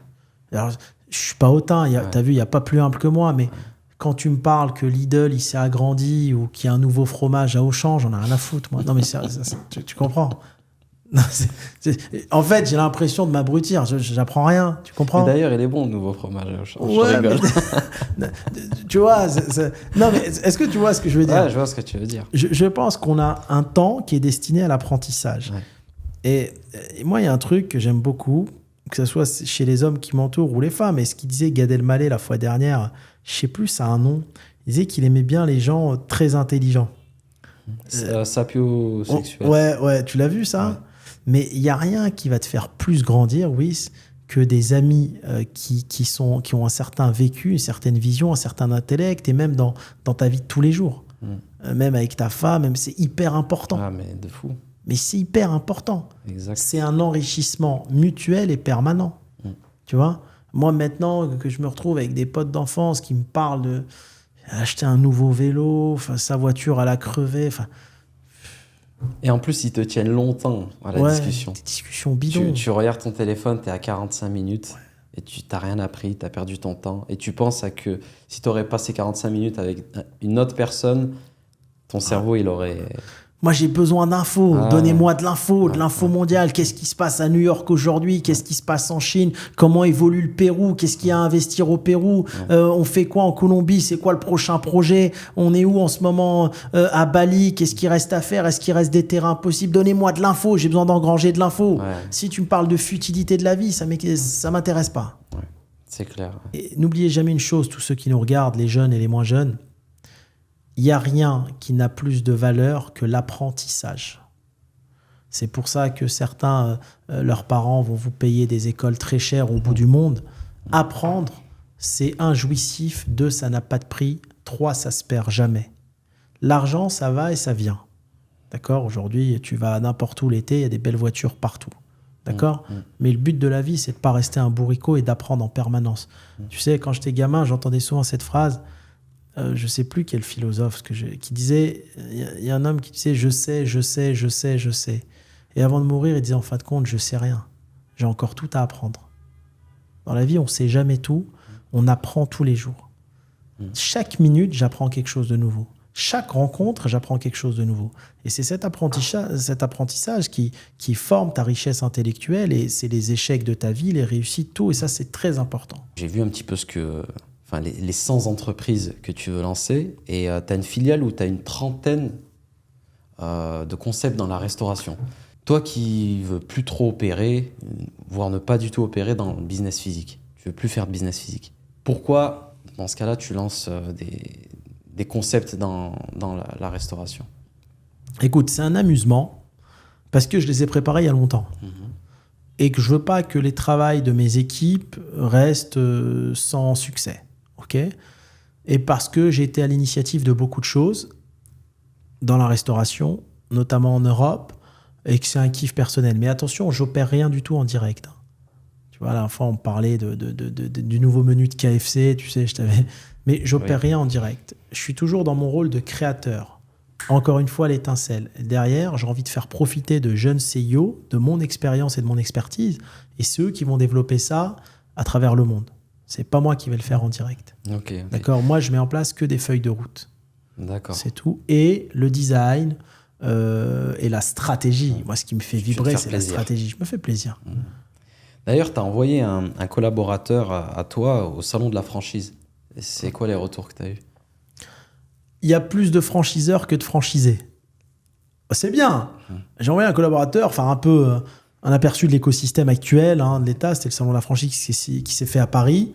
Alors, je suis pas hautain. T'as vu, il n'y a pas plus humble que moi. Mais quand tu me parles que Lidl, il s'est agrandi ou qu'il y a un nouveau fromage à Auchan, j'en ai rien à foutre, moi. Non, mais tu comprends? Non, en fait, j'ai l'impression de m'abrutir. J'apprends rien. Tu comprends? Mais d'ailleurs, il est bon, le nouveau fromage à Auchan. Ouais, je rigole. Tu vois, non, mais est-ce que tu vois ce que je veux dire? Ouais, je vois ce que tu veux dire. Je pense qu'on a un temps qui est destiné à l'apprentissage. Ouais. Et moi, il y a un truc que j'aime beaucoup, que ce soit chez les hommes qui m'entourent ou les femmes. Et ce qu'il disait Gad Elmaleh la fois dernière, je sais plus, ça a un nom. Il disait qu'il aimait bien les gens très intelligents. Sapiosexuel. Ouais, tu l'as vu ça? Ouais. Mais il n'y a rien qui va te faire plus grandir, Wiss, que des amis qui ont un certain vécu, une certaine vision, un certain intellect, et même dans ta vie de tous les jours. Même avec ta femme, même, c'est hyper important. Ah, mais de fou. Mais c'est hyper important. Exact. C'est un enrichissement mutuel et permanent. Tu vois? Moi, maintenant que je me retrouve avec des potes d'enfance qui me parlent d'acheter un nouveau vélo, sa voiture, elle a crevé. Et en plus, ils te tiennent longtemps à la discussion. Des discussions bidons. Tu regardes ton téléphone, tu es à 45 minutes et tu n'as rien appris, tu as perdu ton temps. Et tu penses à que si tu aurais passé 45 minutes avec une autre personne, ton cerveau, il aurait... Moi, j'ai besoin d'infos. Donnez-moi de l'info mondiale. Qu'est-ce qui se passe à New York aujourd'hui? Qu'est-ce qui se passe en Chine? Comment évolue le Pérou? Qu'est-ce qu'il y a à investir au Pérou? On fait quoi en Colombie? C'est quoi le prochain projet? On est où en ce moment à Bali? Qu'est-ce qu'il reste à faire? Est-ce qu'il reste des terrains possibles? Donnez-moi de l'info. J'ai besoin d'engranger de l'info. Ouais. Si tu me parles de futilité de la vie, ça m'intéresse pas. Ouais, c'est clair. Et n'oubliez jamais une chose, tous ceux qui nous regardent, les jeunes et les moins jeunes. Il n'y a rien qui n'a plus de valeur que l'apprentissage. C'est pour ça que certains, leurs parents vont vous payer des écoles très chères au bout du monde. Apprendre, c'est 1, jouissif, 2, ça n'a pas de prix, 3, ça se perd jamais. L'argent, ça va et ça vient. D'accord? Aujourd'hui, tu vas n'importe où l'été, il y a des belles voitures partout. D'accord? Mais le but de la vie, c'est de ne pas rester un bourricot et d'apprendre en permanence. Tu sais, quand j'étais gamin, j'entendais souvent cette phrase... je ne sais plus quel philosophe qui disait, il y a un homme qui disait je sais. Et avant de mourir, il disait en fin de compte, je sais rien. J'ai encore tout à apprendre. Dans la vie, on ne sait jamais tout. On apprend tous les jours. Chaque minute, j'apprends quelque chose de nouveau. Chaque rencontre, j'apprends quelque chose de nouveau. Et c'est cet apprentissage qui forme ta richesse intellectuelle et c'est les échecs de ta vie, les réussites, tout. Et ça, c'est très important. J'ai vu un petit peu les 100 entreprises que tu veux lancer et tu as une filiale où tu as une trentaine de concepts dans la restauration. Toi qui veux plus trop opérer, voire ne pas du tout opérer dans le business physique, tu veux plus faire de business physique. Pourquoi, dans ce cas-là, tu lances des concepts dans la restauration? Écoute, c'est un amusement parce que je les ai préparés il y a longtemps. Et que je veux pas que les travails de mes équipes restent sans succès. Okay, et parce que j'ai été à l'initiative de beaucoup de choses dans la restauration, notamment en Europe, et que c'est un kiff personnel. Mais attention, j'opère rien du tout en direct. Tu vois, à la fois, on parlait du nouveau menu de KFC, tu sais, mais j'opère rien en direct. Je suis toujours dans mon rôle de créateur. Encore une fois, l'étincelle. Derrière, j'ai envie de faire profiter de jeunes CEO, de mon expérience et de mon expertise, et ceux qui vont développer ça à travers le monde. C'est pas moi qui vais le faire en direct. Okay. D'accord? Moi, je mets en place que des feuilles de route. D'accord. C'est tout. Et le design et la stratégie. Moi, ce qui me fait vibrer, c'est la stratégie. Je me fais plaisir. D'ailleurs, tu as envoyé un collaborateur à toi au salon de la franchise. C'est quoi les retours que tu as eus? Il y a plus de franchiseurs que de franchisés. C'est bien. J'ai envoyé un collaborateur, enfin un peu... un aperçu de l'écosystème actuel de l'État. C'était le salon de la franchise qui s'est fait à Paris.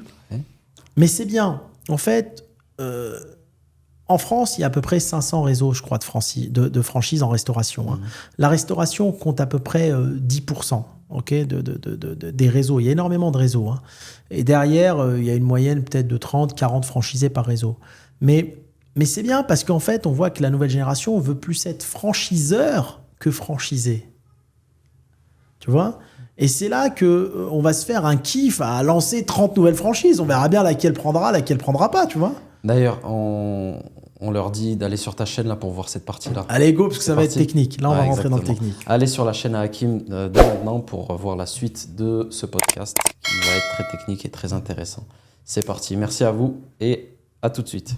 Mais c'est bien. En fait, En France, il y a à peu près 500 réseaux, je crois, de franchises en restauration. Hein. La restauration compte à peu près 10%, des réseaux. Il y a énormément de réseaux. Hein. Et derrière, il y a une moyenne peut-être de 30, 40 franchisés par réseau. Mais c'est bien parce qu'en fait, on voit que la nouvelle génération veut plus être franchiseur que franchisé. Tu vois ? Et c'est là qu'on va se faire un kiff à lancer 30 nouvelles franchises. On verra bien laquelle prendra pas, tu vois ? D'ailleurs, on leur dit d'aller sur ta chaîne là pour voir cette partie-là. Allez, go, parce que ça va être technique. Là, on va rentrer dans le technique. Allez sur la chaîne à Hakim dès maintenant pour voir la suite de ce podcast qui va être très technique et très intéressant. C'est parti. Merci à vous et à tout de suite.